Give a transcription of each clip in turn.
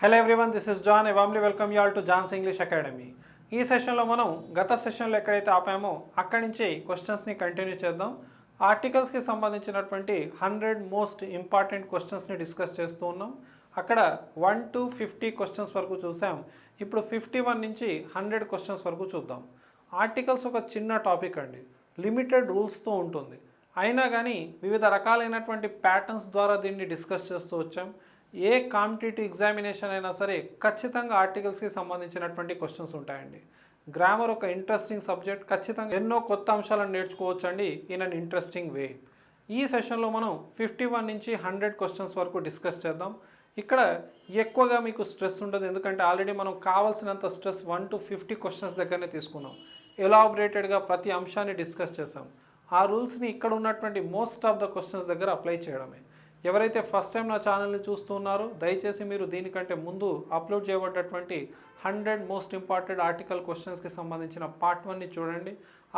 Hello everyone, this is John. I warmly welcome you all to John's English Academy. ఈ సెషన్లో మనం గత సెషన్లో ఎక్కడైతే ఆపామో అక్కడి నుంచి క్వశ్చన్స్ని కంటిన్యూ చేద్దాం. ఆర్టికల్స్కి సంబంధించినటువంటి 100 మోస్ట్ ఇంపార్టెంట్ క్వశ్చన్స్ని డిస్కస్ చేస్తూ ఉన్నాం. అక్కడ 1 to 50 క్వశ్చన్స్ వరకు చూసాం. ఇప్పుడు 51 నుంచి 100 క్వశ్చన్స్ వరకు చూద్దాం. ఆర్టికల్స్ ఒక చిన్న టాపిక్ అండి, లిమిటెడ్ రూల్స్తో ఉంటుంది. అయినా కానీ వివిధ రకాలైనటువంటి ప్యాటర్న్స్ ద్వారా దీన్ని డిస్కస్ చేస్తూ వచ్చాం. ఏ కాంపిటేటివ్ ఎగ్జామినేషన్ అయినా సరే ఖచ్చితంగా ఆర్టికల్స్కి సంబంధించినటువంటి క్వశ్చన్స్ ఉంటాయండి. గ్రామర్ ఒక ఇంట్రెస్టింగ్ సబ్జెక్ట్, ఖచ్చితంగా ఎన్నో కొత్త అంశాలను నేర్చుకోవచ్చు అండి ఇన్ అన్ ఇంట్రెస్టింగ్ వే. ఈ సెషన్లో మనం 51 నుంచి 100 క్వశ్చన్స్ వరకు డిస్కస్ చేద్దాం. ఇక్కడ ఎక్కువగా మీకు స్ట్రెస్ ఉండదు, ఎందుకంటే ఆల్రెడీ మనం కావాల్సినంత స్ట్రెస్ 1 to 50 క్వశ్చన్స్ దగ్గరనే తీసుకున్నాం. ఎలాబరేటెడ్గా ప్రతి అంశాన్ని డిస్కస్ చేసాం. ఆ రూల్స్ని ఇక్కడ ఉన్నటువంటి మోస్ట్ ఆఫ్ ద క్వశ్చన్స్ దగ్గర అప్లై చేయడమే. ఎవరైతే ఫస్ట్ టైం నా ఛానల్ని చూస్తున్నారో దయచేసి మీరు దీనికంటే ముందు అప్లోడ్ చేయబడ్డటువంటి 100 మోస్ట్ ఇంపార్టెంట్ ఆర్టికల్ క్వశ్చన్స్కి సంబంధించిన పార్ట్ 1ని చూడండి.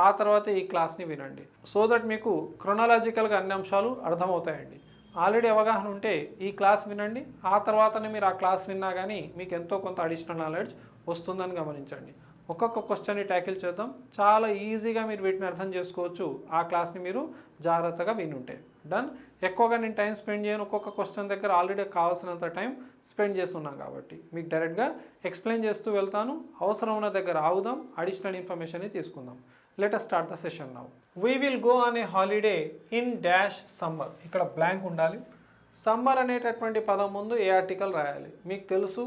ఆ తర్వాత ఈ క్లాస్ని వినండి, సో దట్ మీకు క్రొనాలజికల్గా అన్ని అంశాలు అర్థమవుతాయండి. ఆల్రెడీ అవగాహన ఉంటే ఈ క్లాస్ వినండి, ఆ తర్వాతనే మీరు ఆ క్లాస్ విన్నా కానీ మీకు ఎంతో కొంత అడిషనల్ నాలెడ్జ్ వస్తుందని గమనించండి. ఒక్కొక్క క్వశ్చన్ని ట్యాకిల్ చేద్దాం. చాలా ఈజీగా మీరు వీటిని అర్థం చేసుకోవచ్చు ఆ క్లాస్ని మీరు జాగ్రత్తగా వినుంటే. డన్. ఎక్కువగా నేను టైం స్పెండ్ చేయను, ఒక్కొక్క క్వశ్చన్ దగ్గర ఆల్రెడీ కావాల్సినంత టైం స్పెండ్ చేస్తున్నాం కాబట్టి మీకు డైరెక్ట్గా ఎక్స్ప్లెయిన్ చేస్తూ వెళ్తాను. అవసరం ఉన్న దగ్గర ఆగుదాం, అడిషనల్ ఇన్ఫర్మేషన్ని తీసుకుందాం. Let us start the session now. We will go on a holiday in dash summer. ఇక్కడ బ్లాంక్ ఉండాలి. సమ్మర్ అనేటటువంటి పదం ముందు ఏ ఆర్టికల్ రాయాలి. మీకు తెలుసు,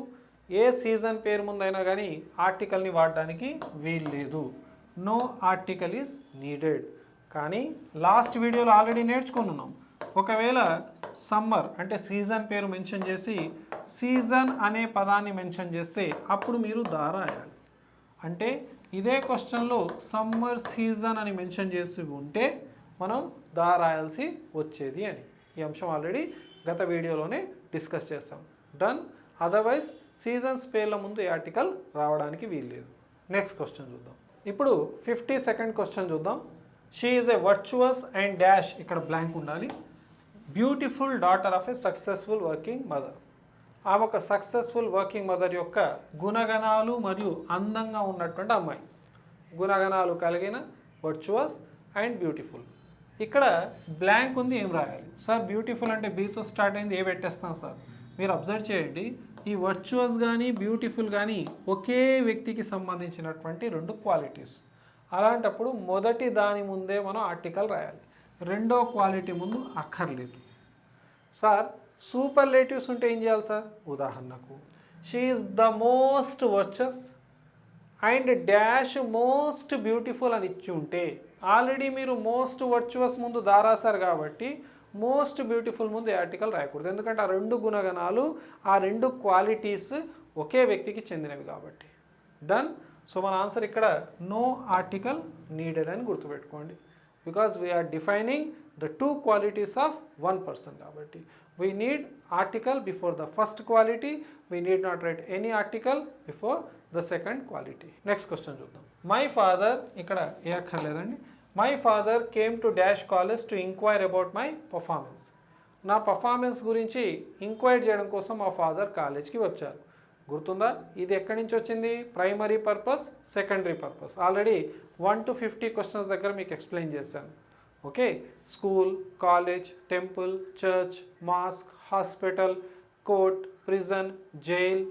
ఏ సీజన్ పేరు ముందైనా కానీ ఆర్టికల్ని వాడడానికి వీలు లేదు. No article is needed. కానీ లాస్ట్ వీడియోలో ఆల్రెడీ నేర్చుకొని ఉన్నాం. ఒకవేళ సమ్మర్ అంటే సీజన్ పేరు మెన్షన్ చేసి సీజన్ అనే పదాన్ని మెన్షన్ చేస్తే అప్పుడు మీరు దా రాయాలి. అంటే ఇదే క్వశ్చన్లో సమ్మర్ సీజన్ అని మెన్షన్ చేసి ఉంటే మనం దా రాయాల్సి వచ్చేది అని. ఈ అంశం ఆల్రెడీ గత వీడియోలోనే డిస్కస్ చేస్తాం. డన్. అదర్వైజ్ సీజన్స్ పేర్ల ముందు ఏ ఆర్టికల్ రావడానికి వీల్లేదు. నెక్స్ట్ క్వశ్చన్ చూద్దాం. ఇప్పుడు 52nd క్వశ్చన్ చూద్దాం. She is a virtuous and dash, ఇక్కడ బ్లాంక్ ఉండాలి. Beautiful daughter of a successful working mother. ఆమె ఒక సక్సెస్ఫుల్ వర్కింగ్ మదర్ యొక్క గుణగణాలు మరియు అందంగా ఉన్నటువంటి అమ్మాయి. గుణగణాలు కలిగిన వర్చువస్ అండ్ బ్యూటిఫుల్. ఇక్కడ బ్లాంక్ ఉంది, ఏం రాయాలి సార్? బ్యూటిఫుల్ అంటే బీతో స్టార్ట్ అయింది, ఏ పెట్టేస్తాం సార్? మీరు అబ్జర్వ్ చేయండి, ఈ వర్చువస్ కానీ బ్యూటిఫుల్ కానీ ఒకే వ్యక్తికి సంబంధించినటువంటి 2 క్వాలిటీస్. అలాంటప్పుడు మొదటి దాని ముందే మనం ఆర్టికల్ రాయాలి, రెండో క్వాలిటీ ముందు అక్కర్లేదు. సార్ సూపర్లేటివ్స్ ఉంటే ఏం చేయాలి సార్? ఉదాహరణకు she is the most Virtus and dash most beautiful అని ఇచ్చి ఉంటే ఆల్రెడీ మీరు మోస్ట్ వర్చువస్ ముందు దారాసారు కాబట్టి మోస్ట్ బ్యూటిఫుల్ ముందు ఏ ఆర్టికల్ రాయకూడదు, ఎందుకంటే ఆ 2 గుణగణాలు ఆ 2 క్వాలిటీస్ ఒకే వ్యక్తికి చెందినవి కాబట్టి. డన్. సో మన ఆన్సర్ ఇక్కడ నో ఆర్టికల్ నీడెడ్ అని గుర్తుపెట్టుకోండి. Because we are defining the 2 qualities of 1 person కాబట్టి we need article before the first quality. We need not write any article before the second quality. Next question చూద్దాం. My father, ఇక్కడ ఏ అక్కర్లేదండి. My father came to dash college to inquire about my performance. నా performance గురించి inquire చేయడం కోసం మా father కాలేజ్కి వచ్చారు. గుర్తుందా? ఇది ఎక్కడి నుంచి వచ్చింది? Primary purpose, secondary purpose. Already 1 to 50 questions దగ్గర మీకు ఎక్స్ప్లెయిన్ చేశాను. Okay, school, college, temple, church, mask, hospital, court, prison, jail,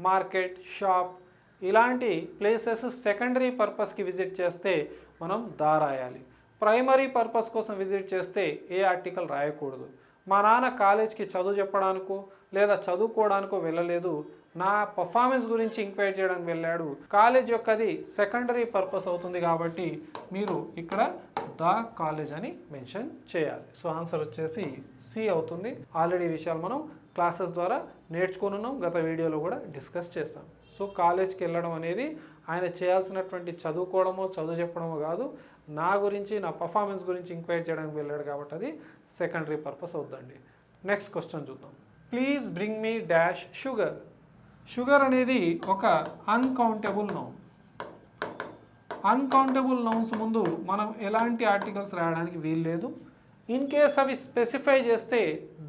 market, shop, ఇలాంటి ప్లేసెస్ సెకండరీ పర్పస్కి విజిట్ చేస్తే మనం దా రాయాలి. ప్రైమరీ పర్పస్ కోసం విజిట్ చేస్తే ఏ ఆర్టికల్ రాయకూడదు. మా నాన్న కాలేజ్కి చదువు చెప్పడానికో లేదా చదువుకోవడానికో వెళ్ళలేదు, నా పర్ఫార్మెన్స్ గురించి ఎంక్వైరీ చేయడానికి వెళ్ళాడు. కాలేజ్ యొక్కది సెకండరీ పర్పస్ అవుతుంది కాబట్టి మీరు ఇక్కడ ద కాలేజ్ అని మెన్షన్ చేయాలి. సో ఆన్సర్ వచ్చేసి సి అవుతుంది. ఆల్రెడీ ఈ విషయాలు మనం క్లాసెస్ ద్వారా నేర్చుకుని ఉన్నాం, గత వీడియోలో కూడా డిస్కస్ చేస్తాం. సో కాలేజ్కి వెళ్ళడం అనేది ఆయన చేయాల్సినటువంటి చదువుకోవడమో చదువు చెప్పడమో కాదు, నా గురించి నా పర్ఫార్మెన్స్ గురించి ఎంక్వైరీ చేయడానికి వెళ్ళాడు కాబట్టి అది సెకండరీ పర్పస్ అవుతుందండి. నెక్స్ట్ క్వశ్చన్ చూద్దాం. Please bring me dash sugar. Sugar అనేది ఒక అన్కౌంటబుల్ నౌన్. అన్కౌంటబుల్ నౌన్స్ ముందు మనం ఎలాంటి ఆర్టికల్స్ రాయడానికి వీల్లేదు. ఇన్ కేస్ అవి స్పెసిఫై చేస్తే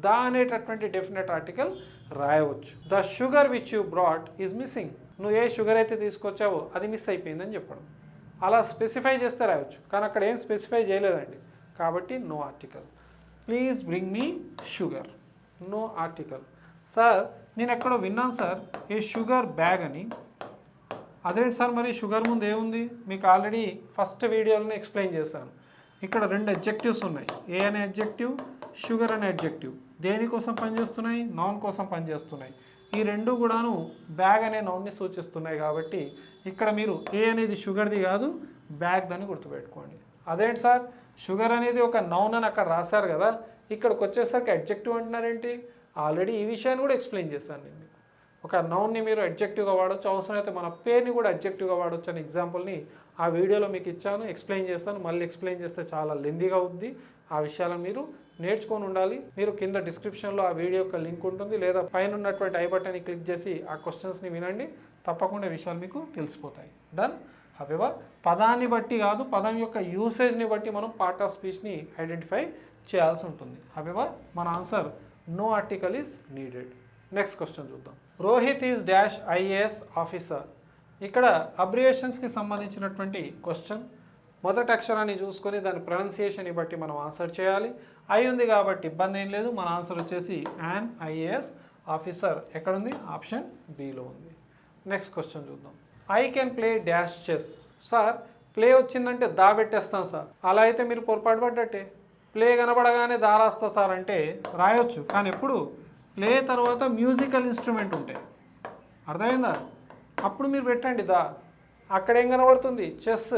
ద అనేటటువంటి డెఫినెట్ ఆర్టికల్ రాయవచ్చు. The sugar which you brought is missing. నువ్వు ఏ షుగర్ అయితే తీసుకొచ్చావో అది మిస్ అయిపోయిందని చెప్పడం. అలా స్పెసిఫై చేస్తే రాయవచ్చు, కానీ అక్కడ ఏం స్పెసిఫై చేయలేదండి, కాబట్టి no article. Please bring me sugar, no article. Sir నేను ఎక్కడో విన్నాను సార్ ఏ షుగర్ బ్యాగ్ అని. అదేంటి సార్ మరి షుగర్ ముందు ఏముంది? మీకు ఆల్రెడీ ఫస్ట్ వీడియోలోనే ఎక్స్ప్లెయిన్ చేశాను. ఇక్కడ 2 అడ్జెక్టివ్స్ ఉన్నాయి, ఏ అనే అడ్జెక్టివ్, షుగర్ అనే అడ్జెక్టివ్. దేనికోసం పనిచేస్తున్నాయి? నౌన్ కోసం పనిచేస్తున్నాయి. ఈ రెండు కూడాను బ్యాగ్ అనే నౌన్ని సూచిస్తున్నాయి కాబట్టి ఇక్కడ మీరు ఏ అనేది షుగర్ది కాదు బ్యాగ్ అని గుర్తుపెట్టుకోండి. అదేంటి సార్ షుగర్ అనేది ఒక నౌన్ అని అక్కడ రాశారు కదా, ఇక్కడికి వచ్చేసరికి అడ్జెక్టివ్ అంటున్నారేంటి? ఆల్రెడీ ఈ విషయాన్ని కూడా ఎక్స్ప్లెయిన్ చేశాను నేను. ఒక నౌన్ని మీరు అడ్జెక్టివ్గా వాడచ్చు, అవసరమైతే మన పేరుని కూడా అడ్జెక్టివ్గా వాడచ్చు అని ఎగ్జాంపుల్ని ఆ వీడియోలో మీకు ఇచ్చాను, ఎక్స్ప్లెయిన్ చేస్తాను. మళ్ళీ ఎక్స్ప్లెయిన్ చేస్తే చాలా లెందీగా అవుద్ది. ఆ విషయాలను మీరు నేర్చుకొని ఉండాలి. మీరు కింద డిస్క్రిప్షన్లో ఆ వీడియో యొక్క లింక్ ఉంటుంది, లేదా పైన ఉన్నటువంటి ఐ బటన్ని క్లిక్ చేసి ఆ క్వశ్చన్స్ని వినండి, తప్పకుండా విషయాలు మీకు తెలిసిపోతాయి. డన్. హవెవర్ పదాన్ని బట్టి కాదు, పదం యొక్క యూసేజ్ని బట్టి మనం పార్ట్ ఆఫ్ స్పీచ్ని ఐడెంటిఫై చేయాల్సి ఉంటుంది. హవెవర్ మన answer no article is needed. Next question చూద్దాం. Rohit is dash IAS officer. ఇక్కడ అబ్రివేషన్స్కి సంబంధించినటువంటి క్వశ్చన్. మొదటి అక్షరాన్ని చూసుకొని దాని ప్రొనౌన్సియేషన్ని బట్టి మనం ఆన్సర్ చేయాలి. ఐ ఉంది కాబట్టి ఇబ్బంది ఏం లేదు. మన ఆన్సర్ వచ్చేసి యాన్ ఐఏఎస్ ఆఫీసర్ ఎక్కడుంది? ఆప్షన్ బిలో ఉంది. నెక్స్ట్ క్వశ్చన్ చూద్దాం. I can play dash chess. Sir play వచ్చిందంటే దా పెట్టేస్తాను సార్. అలా అయితే మీరు పొరపాటు పడ్డట్టే. ప్లే కనబడగానే దా రాస్తా సార్ అంటే రాయొచ్చు, కానీ ఎప్పుడు ప్లే తర్వాత మ్యూజికల్ ఇన్స్ట్రుమెంట్ ఉంటాయి, అర్థమైందా? అప్పుడు మీరు పెట్టండి దా. అక్కడ ఏం కనబడుతుంది? Chess.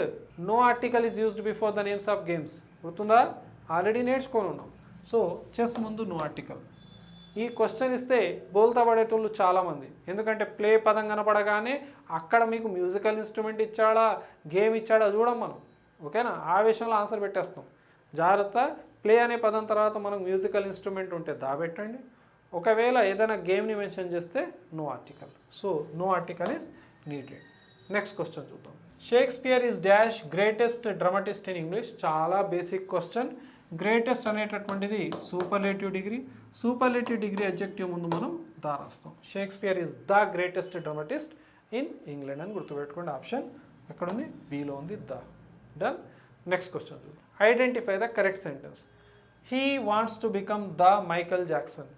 No article is used before the names of games. గుర్తుందా? ఆల్రెడీ నేర్చుకొని ఉన్నాం. సో చెస్ ముందు నో ఆర్టికల్. ఈ క్వశ్చన్ ఇస్తే బోల్తా పడేటోళ్ళు చాలామంది, ఎందుకంటే ప్లే పదం కనపడగానే అక్కడ మీకు మ్యూజికల్ ఇన్స్ట్రుమెంట్ ఇచ్చాడా గేమ్ ఇచ్చాడా చూడం మనం, ఓకేనా? ఆ విషయంలో ఆన్సర్ పెట్టేస్తాం. జాగ్రత్త. ప్లే అనే పదం తర్వాత మనకు మ్యూజికల్ ఇన్స్ట్రుమెంట్ ఉంటే దా పెట్టండి. ఒకవేళ ఏదైనా గేమ్ని మెన్షన్ చేస్తే no article. So no article is needed. Next question చూద్దాం. Shakespeare is dash greatest dramatist in English. చాలా బేసిక్ క్వశ్చన్. గ్రేటెస్ట్ అనేటటువంటిది superlative degree. Superlative degree adjective ముందు మనం దా రాస్తాం. Shakespeare is the greatest dramatist in England అని గుర్తుపెట్టుకోండి. Option ఎక్కడుంది? Below ఉంది, ద. డన్. నెక్స్ట్ క్వశ్చన్ చూద్దాం. Identify the correct sentence. He wants to become the Michael Jackson.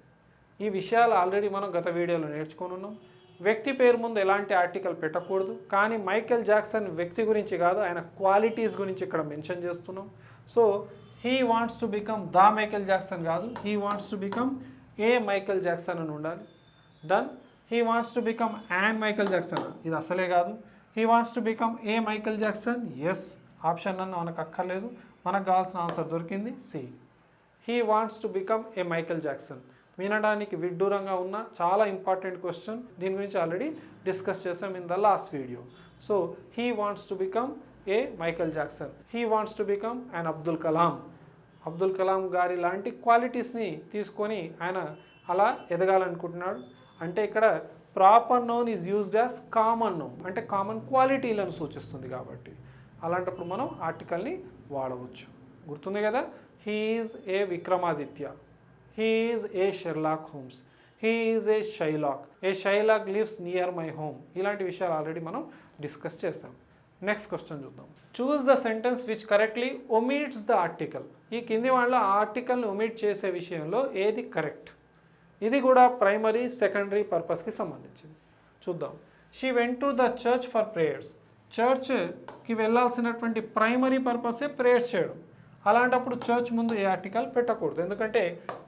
ఈ విషయాలు ఆల్రెడీ మనం గత వీడియోలో నేర్చుకొని ఉన్నాం. వ్యక్తి పేరు ముందు ఎలాంటి ఆర్టికల్ పెట్టకూడదు, కానీ మైకేల్ జాక్సన్ వ్యక్తి గురించి కాదు, ఆయన క్వాలిటీస్ గురించి ఇక్కడ మెన్షన్ చేస్తున్నాం. So he wants to become the Michael Jackson కాదు, he wants to become a Michael Jackson అని ఉండాలి. Done. He wants to become an Michael Jackson, ఇది అసలే కాదు. He wants to become a Michael Jackson, yes. Option అన్న మనకు అక్కర్లేదు, మనకు కావాల్సిన ఆన్సర్ దొరికింది, C. He wants to become a Michael Jackson. వినడానికి విడ్డూరంగా ఉన్న చాలా ఇంపార్టెంట్ క్వశ్చన్. దీని గురించి ఆల్రెడీ డిస్కస్ చేసాం in the last video. So he wants to become a Michael Jackson. He wants to become and Abdul Kalam. Abdul Kalam గారి లాంటి క్వాలిటీస్ని తీసుకొని ఆయన అలా ఎదగాలనుకుంటున్నాడు. అంటే ఇక్కడ proper noun is used as common noun, అంటే కామన్ క్వాలిటీలను సూచిస్తుంది కాబట్టి అలాంటప్పుడు మనం ఆర్టికల్ని వాడవచ్చు. గుర్తుంది కదా? He is a Vikramaditya, he is a Sherlock Holmes, he is a Shylock lives near my home. ఇలాంటి విషయాలు ఆల్రెడీ మనం డిస్కస్ చేసాం. నెక్స్ట్ క్వశ్చన్ చూద్దాం. Choose the sentence which correctly ఒమిట్స్ the article. ఈ కింది వాళ్ళ ఆర్టికల్ని ఒమిట్ చేసే విషయంలో ఏది కరెక్ట్? ఇది కూడా ప్రైమరీ సెకండరీ పర్పస్కి సంబంధించింది. చూద్దాం. She went to the church for prayers. చర్చ్కి వెళ్ళాల్సినటువంటి ప్రైమరీ పర్పసే ప్రేయర్స్ చేయడం. అలాంటప్పుడు చర్చ్ ముందు ఏ ఆర్టికల్ పెట్టకూడదు, ఎందుకంటే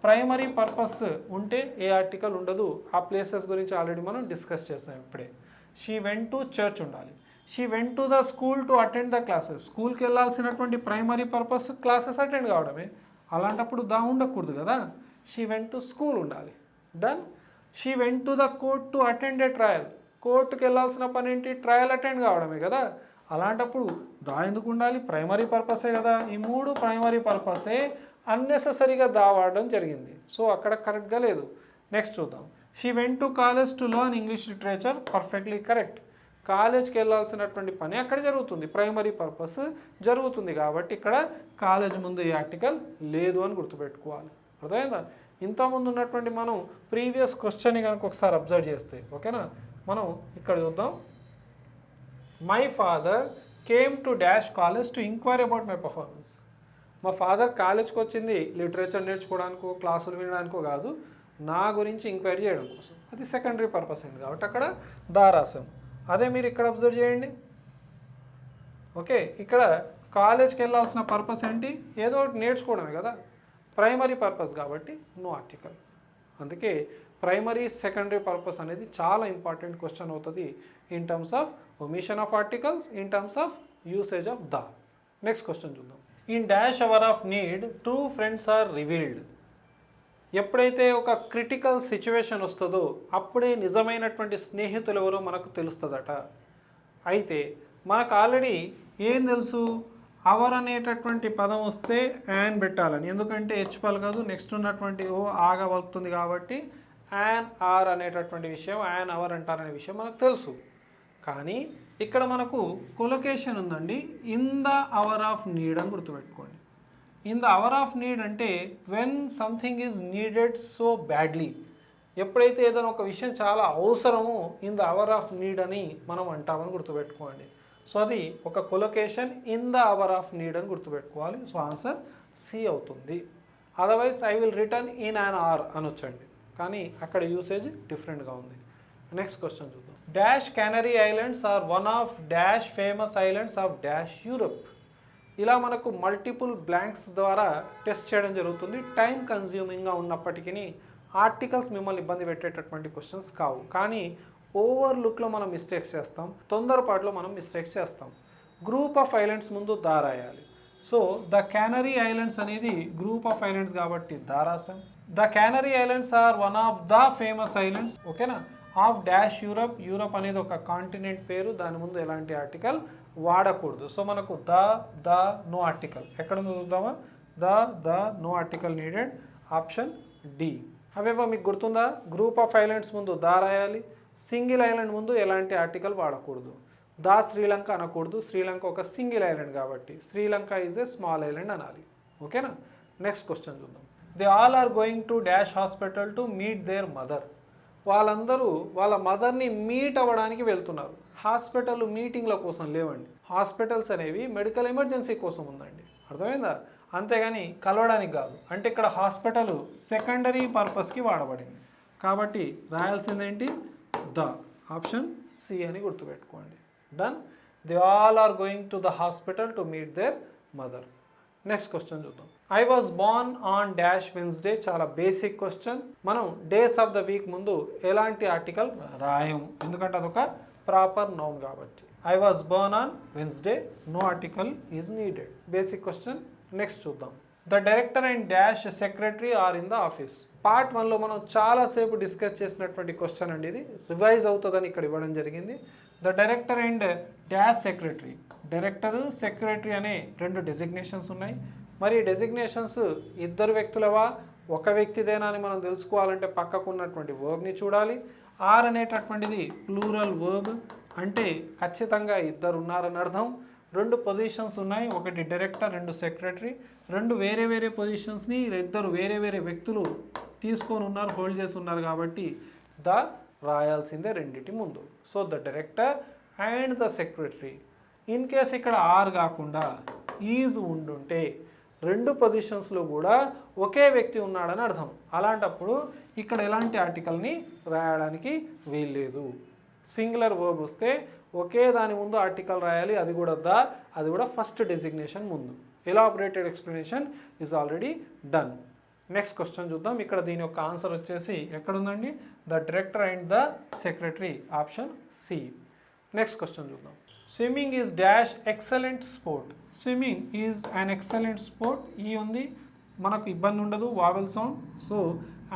ప్రైమరీ పర్పస్ ఉంటే ఏ ఆర్టికల్ ఉండదు. ఆ ప్లేసెస్ గురించి ఆల్రెడీ మనం డిస్కస్ చేసాం ఇప్పుడే. షీ వెంట్ టు చర్చ్ ఉండాలి. She went to the school to attend the classes. స్కూల్కి వెళ్ళాల్సినటువంటి ప్రైమరీ పర్పస్ క్లాసెస్ అటెండ్ కావడమే. అలాంటప్పుడు దా ఉండకూడదు కదా, షీ వెంట్ టు స్కూల్ ఉండాలి. Done. She went to the court to attend A trial. కోర్టుకి వెళ్ళాల్సిన పని ఏంటి? ట్రయల్ అటెండ్ కావడమే కదా. అలాంటప్పుడు దా ఎందుకు ఉండాలి? ప్రైమరీ పర్పసే కదా. ఈ మూడు ప్రైమరీ పర్పసే అన్నెసెసరీగా దా వాడడం జరిగింది. సో అక్కడ కరెక్ట్గా లేదు. నెక్స్ట్ చూద్దాం. She went to college to learn English literature. Perfectly correct. కాలేజ్కి వెళ్ళాల్సినటువంటి పని అక్కడ జరుగుతుంది, ప్రైమరీ పర్పస్ జరుగుతుంది కాబట్టి ఇక్కడ కాలేజ్ ముందు ఈ ఆర్టికల్ లేదు అని గుర్తుపెట్టుకోవాలి. అర్థమైందా? ఇంతకుముందు ఉన్నటువంటి మనం ప్రీవియస్ క్వశ్చన్ని కనుక ఒకసారి అబ్జర్వ్ చేస్తే, ఓకేనా, మనం ఇక్కడ చూద్దాం. My father came to dash college to inquiry about my performance. మా ఫాదర్ కాలేజ్కి వచ్చింది లిటరేచర్ నేర్చుకోవడానికో క్లాసులు వినడానికో కాదు, నా గురించి ఎంక్వైరీ చేయడం కోసం. అది సెకండరీ పర్పస్ అయింది కాబట్టి అక్కడ దా రాసాం. అదే మీరు ఇక్కడ అబ్జర్వ్ చేయండి. ఓకే, ఇక్కడ కాలేజ్కి వెళ్ళాల్సిన పర్పస్ ఏంటి? ఏదో ఒకటి నేర్చుకోవడమే కదా, ప్రైమరీ పర్పస్ కాబట్టి నో ఆర్టికల్. అందుకే ప్రైమరీ సెకండరీ పర్పస్ అనేది చాలా ఇంపార్టెంట్ క్వశ్చన్ అవుతుంది in terms of omission of articles, in terms of usage of the. Next question చూద్దాం. In dash hour of need true friends are revealed. ఎప్పుడైతే ఒక critical situation వస్తుందో అప్పుడే నిజమైనటువంటి స్నేహితులు ఎవరో మనకు తెలుస్తుందట. అయితే మనకు ఆల్రెడీ ఏం తెలుసు, అవర్ అనేటటువంటి పదం వస్తే యాన్ పెట్టాలని, ఎందుకంటే హెచ్పల్ కాదు, నెక్స్ట్ ఉన్నటువంటి ఓ ఆగా వలుతుంది కాబట్టి యాన్ ఆర్ అనేటటువంటి విషయం, యాన్ అవర్ అంటారనే విషయం మనకు తెలుసు. కానీ ఇక్కడ మనకు కొలొకేషన్ ఉందండి, in the hour of need అని గుర్తుపెట్టుకోండి. In the hour of need అంటే when something is needed so badly. ఎప్పుడైతే ఏదైనా ఒక విషయం చాలా అవసరమో in the hour of need అని మనం అంటామని గుర్తుపెట్టుకోండి. సో అది ఒక collocation in the hour of need అని గుర్తుపెట్టుకోవాలి. సో ఆన్సర్ సి అవుతుంది. Otherwise I will return in an hour అనొచ్చండి, కానీ అక్కడ యూసేజ్ డిఫరెంట్గా ఉంది. నెక్స్ట్ క్వశ్చన్ చూద్దాం. Dash canary islands are one of dash famous islands of dash Europe. ఇలా మనకు మల్టిపుల్ బ్లాంక్స్ ద్వారా టెస్ట్ చేయడం జరుగుతుంది. టైం కన్జ్యూమింగ్గా ఉన్నప్పటికీ ఆర్టికల్స్ మిమ్మల్ని ఇబ్బంది పెట్టేటటువంటి క్వశ్చన్స్ కావు, కానీ ఓవర్లుక్లో మనం మిస్టేక్స్ చేస్తాం, తొందరపాటులో మనం మిస్టేక్స్ చేస్తాం. గ్రూప్ ఆఫ్ ఐలాండ్స్ ముందు దా రాయాలి. సో ద క్యానరీ ఐలాండ్స్ అనేది గ్రూప్ ఆఫ్ ఐలాండ్స్ కాబట్టి దా రాసాం. The canary islands are one of the famous islands, ఓకేనా, ఆఫ్ డాష్ యూరప్. యూరప్ అనేది ఒక కాంటినెంట్ పేరు, దాని ముందు ఎలాంటి ఆర్టికల్ వాడకూడదు. సో మనకు ద నో ఆర్టికల్ ఎక్కడ చూద్దామా, the no article needed, option D. అవేవో మీకు గుర్తుందా, గ్రూప్ ఆఫ్ ఐలాండ్స్ ముందు దా రాయాలి, సింగిల్ ఐలాండ్ ముందు ఎలాంటి ఆర్టికల్ వాడకూడదు. దా శ్రీలంక అనకూడదు, శ్రీలంక ఒక సింగిల్ ఐలాండ్ కాబట్టి Sri Lanka is a small island అనాలి. ఓకేనా. నెక్స్ట్ క్వశ్చన్ చూద్దాం. They all are going to dash hospital to meet their mother. వాళ్ళందరూ వాళ్ళ మదర్ని మీట్ అవ్వడానికి వెళ్తున్నారు. హాస్పిటల్ మీటింగ్ల కోసం లేవండి, హాస్పిటల్స్ అనేవి మెడికల్ ఎమర్జెన్సీ కోసం ఉందండి, అర్థమైందా, అంతేగాని కలవడానికి కాదు. అంటే ఇక్కడ హాస్పిటల్ సెకండరీ పర్పస్కి వాడబడింది కాబట్టి రాయాల్సిందేంటి, ద, ఆప్షన్ సి అని గుర్తుపెట్టుకోండి. Done. They all are going to the hospital to meet their mother. Next question చూద్దాం. I was born on dash Wednesday. చాలా బేసిక్ క్వశ్చన్. మనం డేస్ ఆఫ్ ద వీక్ ముందు ఎలాంటి article రాయము, ఎందుకంటే అదొక ప్రాపర్ నౌన్ కాబట్టి. I was born on Wednesday, no article is needed. Basic question. Next చూద్దాం. The director and dash secretary are in the office. Part 1లో మనం చాలాసేపు డిస్కస్ చేసినటువంటి క్వశ్చన్ అండి, ఇది రివైజ్ అవుతుందని ఇక్కడ ఇవ్వడం జరిగింది. The director and dash secretary. Director secretary అనే రెండు డెసిగ్నేషన్స్ ఉన్నాయి. మరి డెసిగ్నేషన్స్ ఇద్దరు వ్యక్తులవా ఒక వ్యక్తిదేనా అని మనం తెలుసుకోవాలంటే పక్కకు ఉన్నటువంటి వర్బ్ని చూడాలి. ఆర్ అనేటటువంటిది ప్లూరల్ వర్బ్, అంటే ఖచ్చితంగా ఇద్దరు ఉన్నారని అర్థం. రెండు పొజిషన్స్ ఉన్నాయి, ఒకటి డైరెక్టర్, రెండు సెక్రటరీ. రెండు వేరే వేరే పొజిషన్స్ని ఇద్దరు వేరే వేరే వ్యక్తులు తీసుకొని ఉన్నారు, హోల్డ్ చేసి ఉన్నారు కాబట్టి ద రాయాల్సిందే రెండింటి ముందు. So the director and the secretary. In case ఇక్కడ ఆర్ కాకుండా ఈజ్ ఉండుంటే రెండు పొజిషన్స్లో కూడా ఒకే వ్యక్తి ఉన్నాడని అర్థం. అలాంటప్పుడు ఇక్కడ ఎలాంటి ఆర్టికల్ని రాయడానికి వీల్లేదు. సింగులర్ వర్బ్ వస్తే ఒకే దాని ముందు ఆర్టికల్ రాయాలి, అది కూడా ద, అది కూడా ఫస్ట్ డెసిగ్నేషన్ ముందు. Elaborated explanation is already done. Next question చూద్దాం. ఇక్కడ దీని యొక్క ఆన్సర్ వచ్చేసి ఎక్కడుందండి, the director and the secretary, option C. Next question చూద్దాం. Swimming is dash excellent sport. Swimming is an excellent sport. E ఉంది, మనకు ఇబ్బంది ఉండదు, vowel sound. So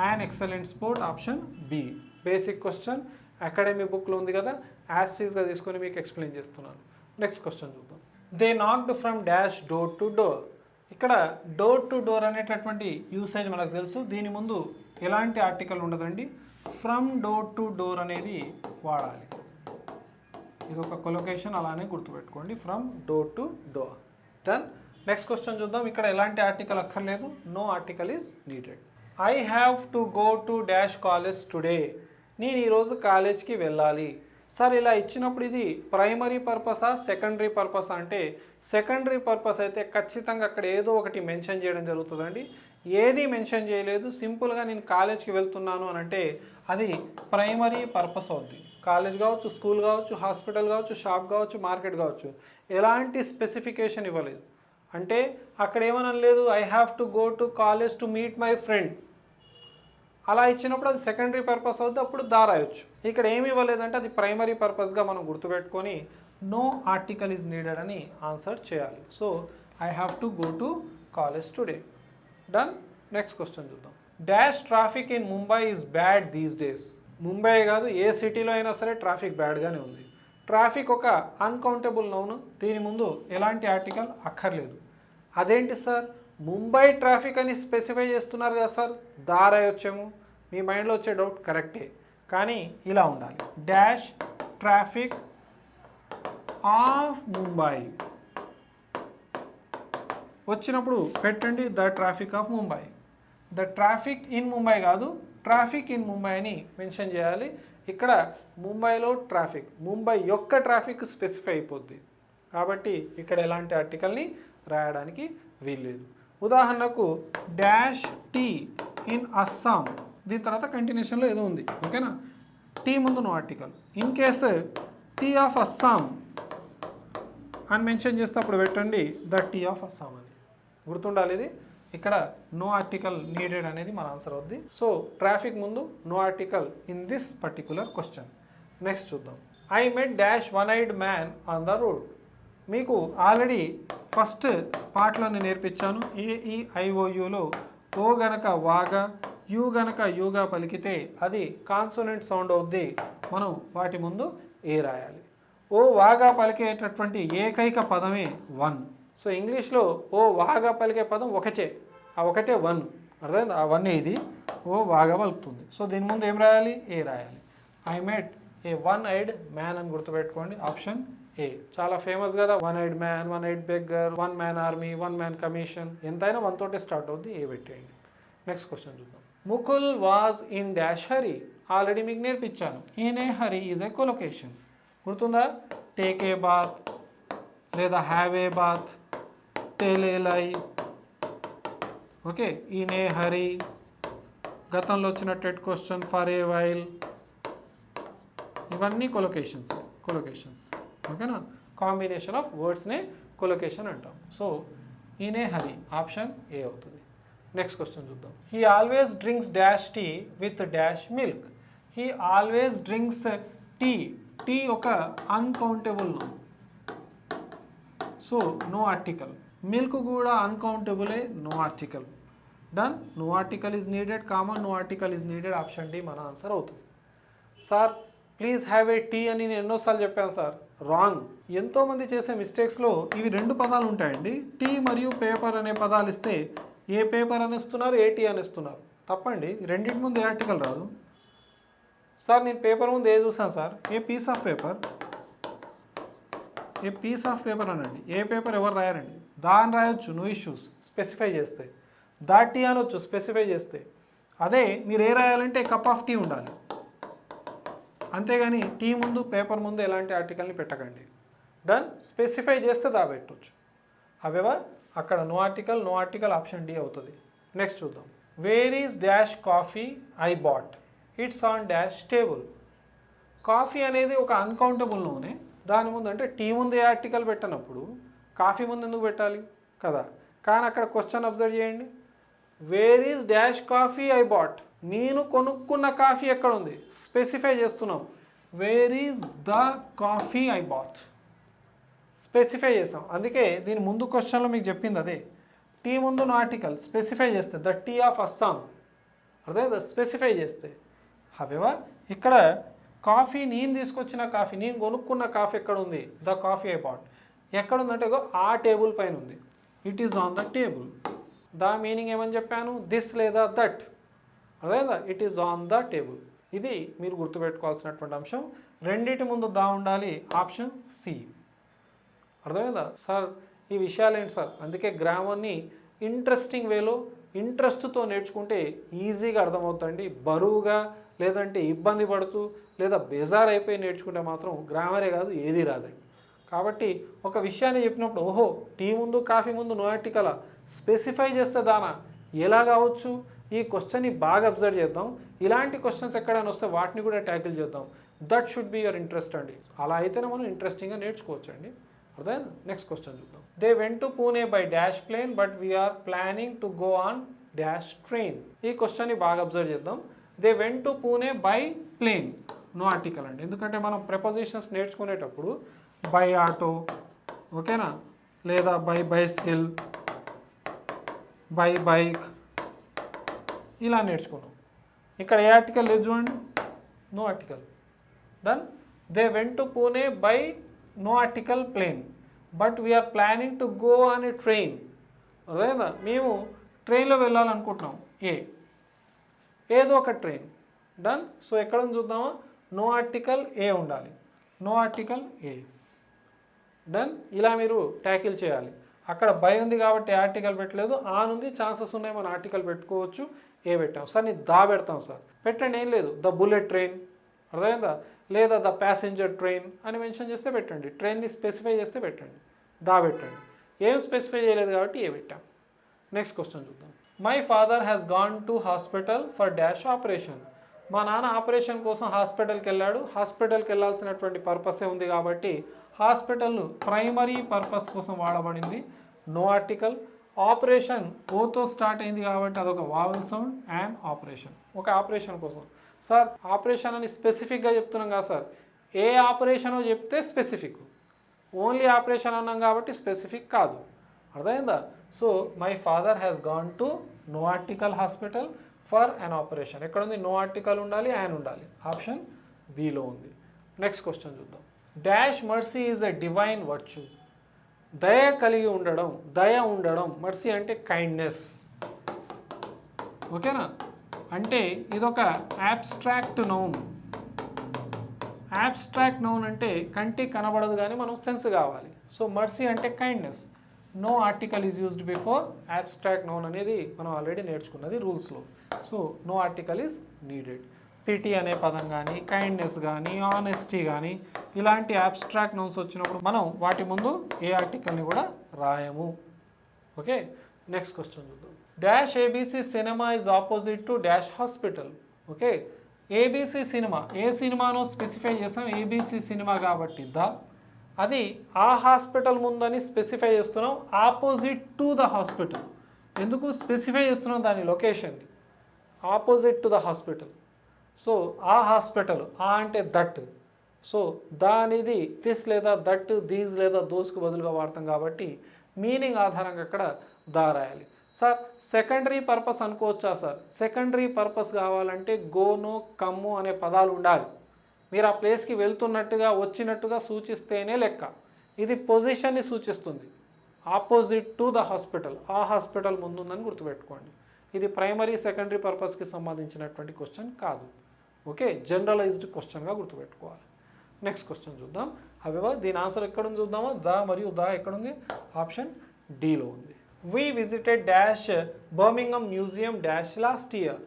an excellent sport, option B. Basic question, academy బుక్లో ఉంది కదా, యాస్టీస్గా తీసుకొని మీకు ఎక్స్ప్లెయిన్ చేస్తున్నాను. నెక్స్ట్ క్వశ్చన్ చూద్దాం. They knocked from dash door to door. ఇక్కడ డోర్ టు డోర్ అనేటటువంటి యూసేజ్ మనకు తెలుసు. దీని ముందు ఎలాంటి ఆర్టికల్ ఉండదండి, ఫ్రమ్ డోర్ టు డోర్ అనేది వాడాలి. ఇది ఒక కొలొకేషన్, అలానే గుర్తుపెట్టుకోండి, from door to door. Then next question చూద్దాం. ఇక్కడ ఎలాంటి ఆర్టికల్ అక్కర్లేదు, no article is needed. I have to go to dash college today. నేను ఈరోజు కాలేజ్కి వెళ్ళాలి. సార్ ఇలా ఇచ్చినప్పుడు ఇది ప్రైమరీ పర్పసా సెకండరీ పర్పసా అంటే సెకండరీ పర్పస్ అయితే ఖచ్చితంగా అక్కడ ఏదో ఒకటి మెన్షన్ చేయడం జరుగుతుందండి. ఏది మెన్షన్ చేయలేదు, సింపుల్గా నేను కాలేజ్కి వెళ్తున్నాను అని అంటే అది ప్రైమరీ పర్పస్ అవుద్ది. కాలేజ్ కావచ్చు, స్కూల్ కావచ్చు, హాస్పిటల్ కావచ్చు, షాప్ కావచ్చు, మార్కెట్ కావచ్చు, ఎలాంటి స్పెసిఫికేషన్ ఇవ్వలేదు. అంటే అక్కడ ఏమనలేదు I have to go to college to meet my friend, అలా ఇచ్చినప్పుడు అది సెకండరీ పర్పస్ అవుద్ది, అప్పుడు రాయొచ్చు. ఇక్కడ ఏమి ఇవ్వలేదంటే అది ప్రైమరీ పర్పస్గా మనం గుర్తుపెట్టుకొని నో ఆర్టికల్ ఈజ్ నీడెడ్ అని ఆన్సర్ చేయాలి. So I have to go to college today. Done. Next question చూద్దాం. Dash traffic in Mumbai is bad these days. Mumbai కాదు, ఏ సిటీలో అయినా సరే ట్రాఫిక్ బ్యాడ్గానే ఉంది. ట్రాఫిక్ ఒక అన్కౌంటబుల్ నౌన్, దీని ముందు ఎలాంటి ఆర్టికల్ అక్కర్లేదు. అదేంటి సార్, ముంబై ట్రాఫిక్ అని స్పెసిఫై చేస్తున్నారు కదా సార్, దారాయొచ్చేమో. మీ మైండ్లో వచ్చే డౌట్ కరెక్టే, కానీ ఇలా ఉండాలి. డాష్ ట్రాఫిక్ ఆఫ్ ముంబై వచ్చినప్పుడు పెట్టండి the Tropic of Mumbai. The traffic in Mumbai కాదు, ట్రాఫిక్ ఇన్ ముంబై అని మెన్షన్ చేయాలి. ఇక్కడ ముంబైలో ట్రాఫిక్, ముంబై యొక్క ట్రాఫిక్ స్పెసిఫై అయిపోద్ది కాబట్టి ఇక్కడ ఎలాంటి ఆర్టికల్ని రాయడానికి వీల్లేదు. ఉదాహరణకు డాష్ టీ ఇన్ అస్సాం, దీని తర్వాత కంటిన్యూషన్లో ఏదో ఉంది, ఓకేనా. టీ ముందు no article. In case tea of Assam అని మెన్షన్ చేస్తే అప్పుడు పెట్టండి ద టీ ఆఫ్ అస్సాం అని. గుర్తుండాలి ఇది. ఇక్కడ నో ఆర్టికల్ నీడెడ్ అనేది మన ఆన్సర్ అవుద్ది. సో ట్రాఫిక్ ముందు no article in this particular question. Next చూద్దాం. I met dash one eyed man on the road. మీకు ఆల్రెడీ ఫస్ట్ పార్ట్లో నేను నేర్పించాను. AEIOUలో ఓ గనక వాగా, యు గనక యూగా పలికితే అది కాన్సోనెంట్ సౌండ్ అవుద్ది. మనం వాటి ముందు ఏ రాయాలి. ఓ వాగా పలికేటటువంటి ఏకైక పదమే వన్. సో ఇంగ్లీష్లో ఓ వాగా పలికే పదం ఒకటే, ఆ ఒకటే వన్. అర్థమైంది, ఆ వన్ ఇది ఓ వాగా పలుకుతుంది. సో దీని ముందు ఏం రాయాలి, ఏ రాయాలి. I met a one eyed man అని గుర్తుపెట్టుకోండి, ఆప్షన్ ఏ. చాలా ఫేమస్ కదా, one eyed man, one eyed beggar, one man army, one man commission, ఎంతైనా వన్ తోటే స్టార్ట్ అవుద్ది, ఏ పెట్టేయండి. నెక్స్ట్ క్వశ్చన్ చూద్దాం. Mukul was in dash hurry. Already మీకు నేర్పించాను. In a hurry is a collocation. గుర్తుందా, టేక్ ఏ బాత్ లేదా have a bath, tell a lie. Okay, in a hurry. గతంలో వచ్చిన TET question for a while, ఇవన్నీ collocations. ఓకేనా, combination of వర్డ్స్నే collocation అంటాం. So in a hurry option A అవుతుంది. Next question చూద్దాం. He always drinks dash tea with dash milk. He always drinks tea. Tea ఒక uncountable noun, so no article. Milk కూడా అన్కౌంటబులే, no article. Done. No article is needed, common no article is needed, option D మన answer అవుతుంది. Sir please have a tea అని నేను ఎన్నోసార్లు చెప్పాను sir, wrong. ఎంతోమంది చేసే మిస్టేక్స్లో ఇవి రెండు పదాలు ఉంటాయండి. టీ మరియు పేపర్ అనే పదాలు ఇస్తే ఏ పేపర్ అనేస్తున్నారు, ఏ టీ అనేస్తున్నారు. తప్పండి, రెండింటి ముందు ఏ ఆర్టికల్ రాదు. సార్ నేను పేపర్ ముందు ఏ చూసాను sir, a piece of paper, a piece of paper అనండి. ఏ పేపర్ ఎవరు రాయారండి, దాన్ని రాయొచ్చు, నో ఇష్యూస్, స్పెసిఫై చేస్తే. దా టీ అనొచ్చు స్పెసిఫై చేస్తే. అదే మీరు ఏ రాయాలంటే కప్ ఆఫ్ టీ ఉండాలి, అంతేగాని టీ ముందు పేపర్ ముందు ఎలాంటి ఆర్టికల్ని పెట్టకండి. డన్. స్పెసిఫై చేస్తే దా పెట్టవచ్చు. హవెవర్ అక్కడ నో ఆర్టికల్ ఆప్షన్ డి అవుతుంది. నెక్స్ట్ చూద్దాం. Where is dash coffee I bought, it's on dash table. Coffee అనేది ఒక అన్కౌంటబుల్ నౌనే, దాని ముందు అంటే టీ ముందు ఏ ఆర్టికల్ పెట్టనప్పుడు కాఫీ ముందు ఎందుకు పెట్టాలి కదా. కానీ అక్కడ క్వశ్చన్ అబ్జర్వ్ చేయండి. Wear is dash coffee I bought, నేను కొనుక్కున్న కాఫీ ఎక్కడ ఉంది, స్పెసిఫై చేస్తున్నాం. Wear is the coffee I bought, specify చేసాం. అందుకే దీని ముందు క్వశ్చన్లో మీకు చెప్పింది అదే. టీ ముందు నో ఆర్టికల్, స్పెసిఫై చేస్తే ద టీ ఆఫ్ అస్సాం, అదే స్పెసిఫై చేస్తే. హవెవర్ ఇక్కడ కాఫీ, నేను తీసుకొచ్చిన కాఫీ, నేను కొనుక్కున్న కాఫీ ఎక్కడ ఉంది, ద కాఫీ ఐ బాట్ ఎక్కడ ఉందంటే ఆ టేబుల్ పైన ఉంది. It is on the table. The meaning ఏమని చెప్పాను, దిస్ లేదా దట్, అదేదా, it is on the table. ఇది మీరు గుర్తుపెట్టుకోవాల్సినటువంటి అంశం. రెండింటి ముందు దా ఉండాలి, ఆప్షన్ సి. అర్థమైందా సార్? ఈ విషయాలు ఏంటి సార్? అందుకే గ్రామర్ని ఇంట్రెస్టింగ్ వేలో ఇంట్రెస్ట్తో నేర్చుకుంటే ఈజీగా అర్థమవుతుందండి. బరువుగా లేదంటే ఇబ్బంది పడుతూ లేదా బేజార్ అయిపోయి నేర్చుకుంటే మాత్రం గ్రామరే కాదు ఏది రాదండి. కాబట్టి ఒక విషయాన్ని చెప్పినప్పుడు ఓహో టీ ముందు కాఫీ ముందు నో ఆర్టికల్ స్పెసిఫై చేస్తే దానా ఎలా కావచ్చు, ఈ క్వశ్చన్ని బాగా అబ్జర్వ్ చేద్దాం. ఇలాంటి క్వశ్చన్స్ ఎక్కడైనా వస్తే వాటిని కూడా ట్యాకిల్ చేద్దాం. That should be your interest అండి. అలా అయితేనే మనం ఇంట్రెస్టింగ్గా నేర్చుకోవచ్చు అండి. అర్థమైందా? నెక్స్ట్ క్వశ్చన్ చూద్దాం. They went to Pune by dash plane but we're planning to go on dash train. ఈ క్వశ్చన్ని బాగా అబ్జర్వ్ చేద్దాం. They went to Pune by plane, no article అండి. ఎందుకంటే మనం ప్రిపోజిషన్స్ నేర్చుకునేటప్పుడు బై ఆటో, ఓకేనా, లేదా బై బైసికల్, బై బైక్ ఇలా నేర్చుకున్నాం. ఇక్కడ ఏ ఆర్టికల్ లేదు చూడండి, no article. Then they went to Pune by no article plane but we're planning to go on a train. అదేనా, మేము ట్రైన్లో వెళ్ళాలనుకుంటున్నాం, ఏదో ఒక ట్రైన్. డన్. సో ఎక్కడ చూద్దామా, నో ఆర్టికల్ ఏ ఉండాలి, నో ఆర్టికల్ ఏ. డన్. ఇలా మీరు ట్యాకిల్ చేయాలి. అక్కడ బై ఉంది కాబట్టి ఆర్టికల్ పెట్టలేదు, ఆన్ ఉంది ఛాన్సెస్ ఉన్నాయి మనం ఆర్టికల్ పెట్టుకోవచ్చు, ఏ పెట్టాం సార్, నేను దా పెడతాం సార్, పెట్టండి ఏం లేదు, ద బుల్లెట్ ట్రైన్, అర్థమైందా, లేదా ద ప్యాసింజర్ ట్రైన్ అని మెన్షన్ చేస్తే పెట్టండి, ట్రైన్ని స్పెసిఫై చేస్తే పెట్టండి, దా పెట్టండి. ఏం స్పెసిఫై చేయలేదు కాబట్టి ఏ పెట్టాం. నెక్స్ట్ క్వశ్చన్ చూద్దాం. My father has gone to hospital for dash operation. మా నాన్న ఆపరేషన్ కోసం హాస్పిటల్కి వెళ్ళాడు. హాస్పిటల్కి వెళ్ళాల్సినటువంటి పర్పసే ఉంది కాబట్టి హాస్పిటల్ ప్రైమరీ పర్పస్ కోసం వాడబడింది, నో ఆర్టికల్. ఆపరేషన్ ఓతో స్టార్ట్ అయింది కాబట్టి అదొక వావెల్ సౌండ్, అండ్ ఆపరేషన్ ఒక ఆపరేషన్ కోసం. సార్ ఆపరేషన్ అని స్పెసిఫిక్గా చెప్తున్నాం కదా సార్, ఏ ఆపరేషనో చెప్తే స్పెసిఫిక్, ఓన్లీ ఆపరేషన్ అన్నాం కాబట్టి స్పెసిఫిక్ కాదు. అర్థమైందా? So my father has gone to know article hospital for an operation. ఎక్కడ ఉంది, నో ఆర్టికల్ ఉండాలి, యాన్ ఉండాలి, ఆప్షన్ బిలో ఉంది. నెక్స్ట్ క్వశ్చన్ చూద్దాం. Dash mercy is a divine virtue. దయ కలిగి ఉండడం, దయ ఉండడం, మర్సీ అంటే కైండ్నెస్, ఓకేనా. అంటే ఇదొక యాబ్స్ట్రాక్ట్ నౌన్. యాబ్స్ట్రాక్ట్ నౌన్ అంటే కంటికి కనబడదు కానీ మనం సెన్స్ కావాలి. సో మర్సీ అంటే kindness, no article is used before abstract noun అనేది మనం ఆల్రెడీ నేర్చుకున్నది రూల్స్లో. So no article is needed. Pity అనే పదం కానీ, కైండ్నెస్ కానీ, ఆనెస్టీ కానీ ఇలాంటి అబ్స్ట్రాక్ట్ నౌన్స్ వచ్చినప్పుడు మనం వాటి ముందు ఏ ఆర్టికల్ని కూడా రాయము. ఓకే. నెక్స్ట్ క్వశ్చన్ చూద్దాం. Dash ABC cinema is opposite to dash hospital. Okay. ABC cinema, ఏ సినిమానో స్పెసిఫై చేసాం, ఏబీసీ సినిమా కాబట్టి అది ఆ హాస్పిటల్ ముందని స్పెసిఫై చేస్తున్నాం, ఆపోజిట్ టు ద హాస్పిటల్. ఎందుకు స్పెసిఫై చేస్తున్నాం దాని లొకేషన్ని, opposite to the hospital. So ఆ హాస్పిటల్, ఆ అంటే దట్. సో దా అనేది దిస్ లేదా దట్, దీస్ లేదా దోస్కు బదులుగా వాడతాం కాబట్టి మీనింగ్ ఆధారంగా అక్కడ దా రాయాలి. సార్ సెకండరీ పర్పస్ అనుకోవచ్చా సార్? సెకండరీ పర్పస్ కావాలంటే గోనో, కమ్ము అనే పదాలు ఉండాలి. మీరు ఆ ప్లేస్కి వెళ్తున్నట్టుగా వచ్చినట్టుగా సూచిస్తేనే లెక్క. ఇది పొజిషన్ని సూచిస్తుంది, ఆపోజిట్ టు ద హాస్పిటల్, ఆ హాస్పిటల్ ముందుందని గుర్తుపెట్టుకోండి. ఇది ప్రైమరీ సెకండరీ పర్పస్కి సంబంధించినటువంటి క్వశ్చన్ కాదు. ఓకే, జనరలైజ్డ్ క్వశ్చన్గా గుర్తుపెట్టుకోవాలి. నెక్స్ట్ క్వశ్చన్ చూద్దాం. హవెవర్ దీని ఆన్సర్ ఎక్కడుంది చూద్దామా. ద మరియు ద ఎక్కడుంది, ఆప్షన్ డిలో ఉంది. We visited dash Birmingham museum dash last year.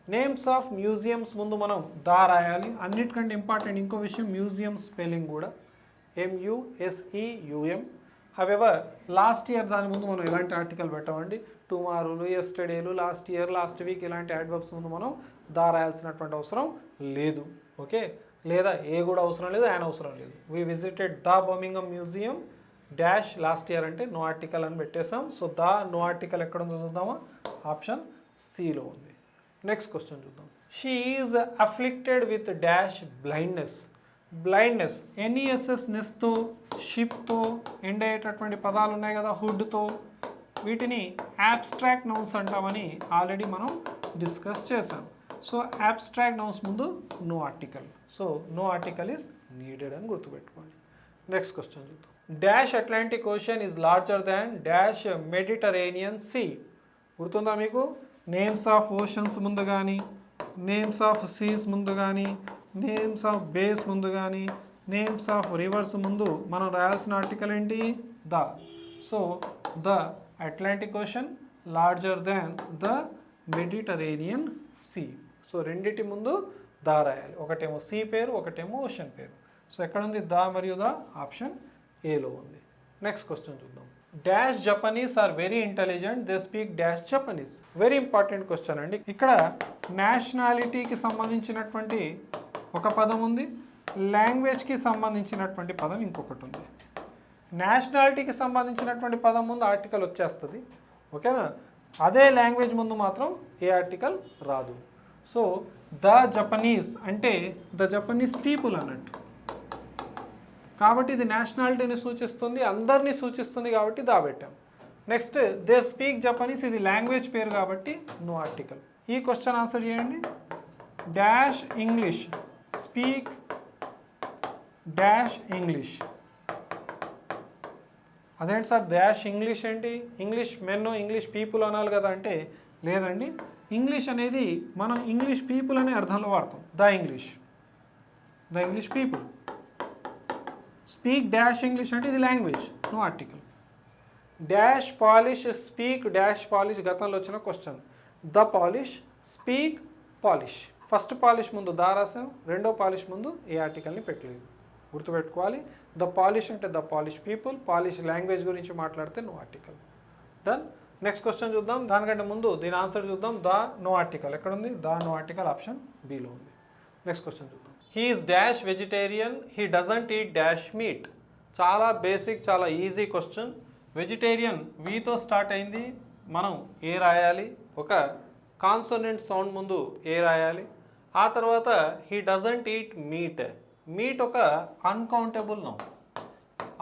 Names of museums ముందు మనం దా రాయాలి. అన్నిటికంటే ఇంపార్టెంట్ ఇంకో విషయం మ్యూజియం స్పెల్లింగ్ కూడా, MUSEUM. హవెవర్ లాస్ట్ ఇయర్ దాని ముందు మనం ఎలాంటి ఆర్టికల్ పెట్టామండి, టుమారోలు, ఎస్టర్డేలు, లాస్ట్ ఇయర్, లాస్ట్ వీక్ ఇలాంటి యాడ్వర్బ్స్ ముందు మనం దా రాయాల్సినటువంటి అవసరం లేదు. ఓకే, లేదా ఏ కూడా అవసరం లేదు, యాన్ అవసరం లేదు. We visited the Birmingham museum dash last year అంటే నో ఆర్టికల్ అని పెట్టేసాం. సో ద నో ఆర్టికల్ ఎక్కడ ఉందో చూద్దామా, ఆప్షన్ సిలో ఉంది. నెక్స్ట్ క్వశ్చన్ చూద్దాం. She is afflicted with dash blindness. Blindness NESSనెస్తో, షిప్తో ఎండ్ అయ్యేటటువంటి పదాలు ఉన్నాయి కదా, హుడ్తో, వీటిని యాబ్స్ట్రాక్ట్ నౌన్స్ అంటామని ఆల్రెడీ మనం డిస్కస్ చేసాం. సో యాబ్స్ట్రాక్ట్ నౌన్స్ ముందు no article. So no article is needed అని గుర్తుపెట్టుకోండి. నెక్స్ట్ క్వశ్చన్ చూద్దాం. Dash Atlantic Ocean is larger than dash Mediterranean Sea. గుర్తుందా మీకు? నేమ్స్ ఆఫ్ ఓషన్స్ ముందు కానీ, నేమ్స్ ఆఫ్ సీస్ ముందు కానీ, నేమ్స్ ఆఫ్ బేస్ ముందు కానీ నేమ్స్ ఆఫ్ రివర్స్ ముందు మనం రాయాల్సిన ఆర్టికల్ ఏంటి? The. So the Atlantic ocean larger than the Mediterranean sea. So రెండిటి ముందు ద రాయాలి. ఒకటేమో సీ పేరు, ఒకటేమో ఓషన్ పేరు. సో ఎక్కడ ఉంది ద మరియు ద? ఆప్షన్ ఏలో ఉంది. నెక్స్ట్ క్వశ్చన్ చూద్దాం. Dash Japanese are very intelligent, they speak dash Japanese. Very important question అండి. ఇక్కడ నేషనాలిటీకి సంబంధించినటువంటి ఒక పదం ఉంది, లాంగ్వేజ్కి సంబంధించినటువంటి పదం ఇంకొకటి ఉంది. నేషనాలిటీకి సంబంధించినటువంటి పదం ముందు ఆర్టికల్ వచ్చేస్తుంది, ఓకేనా? అదే లాంగ్వేజ్ ముందు మాత్రం ఏ ఆర్టికల్ రాదు. సో ద జపనీస్ అంటే ద జపనీస్ పీపుల్ అన్నట్టు, కాబట్టి ఇది నేషనాలిటీని సూచిస్తుంది, అందరినీ సూచిస్తుంది, కాబట్టి దా పెట్టాం. నెక్స్ట్ దే స్పీక్ జపనీస్, ఇది లాంగ్వేజ్ పేరు కాబట్టి నో ఆర్టికల్. ఈ క్వశ్చన్ ఆన్సర్ చేయండి. Dash English speak dash English. అదేంటి సార్ డాష్ ఇంగ్లీష్ ఏంటి? ఇంగ్లీష్ మెన్ ఇంగ్లీష్ పీపుల్ అనాలి కదా అంటే లేదండి, ఇంగ్లీష్ అనేది మనం ఇంగ్లీష్ పీపుల్ అనే అర్థంలో వాడతాం. The English people. Speak dash English అంటే ఇది language, no article. Dash Polish speak dash Polish గతంలో వచ్చిన question. The Polish speak Polish. First Polish ముందు దా రాసాం, రెండో పాలిష్ ముందు ఏ ఆర్టికల్ని పెట్టలేదు, గుర్తుపెట్టుకోవాలి. ద పాలిష్ అంటే the Polish people, Polish language గురించి మాట్లాడితే no article. Done. Next question చూద్దాం. దానికంటే ముందు దీని ఆన్సర్ చూద్దాం. ద నో ఆర్టికల్ ఎక్కడ ఉంది? The no article option below ఉంది. నెక్స్ట్ క్వశ్చన్ చూద్దాం. He is dash vegetarian, he doesn't eat dash meat. చాలా బేసిక్, చాలా ఈజీ క్వశ్చన్. వెజిటేరియన్ వీతో స్టార్ట్ అయింది, మనం ఏ రాయాలి? ఒక కాన్సోనెంట్ సౌండ్ ముందు ఏ రాయాలి. ఆ తర్వాత he doesn't eat meat. Meet ఒక అన్కౌంటబుల్ నౌన్.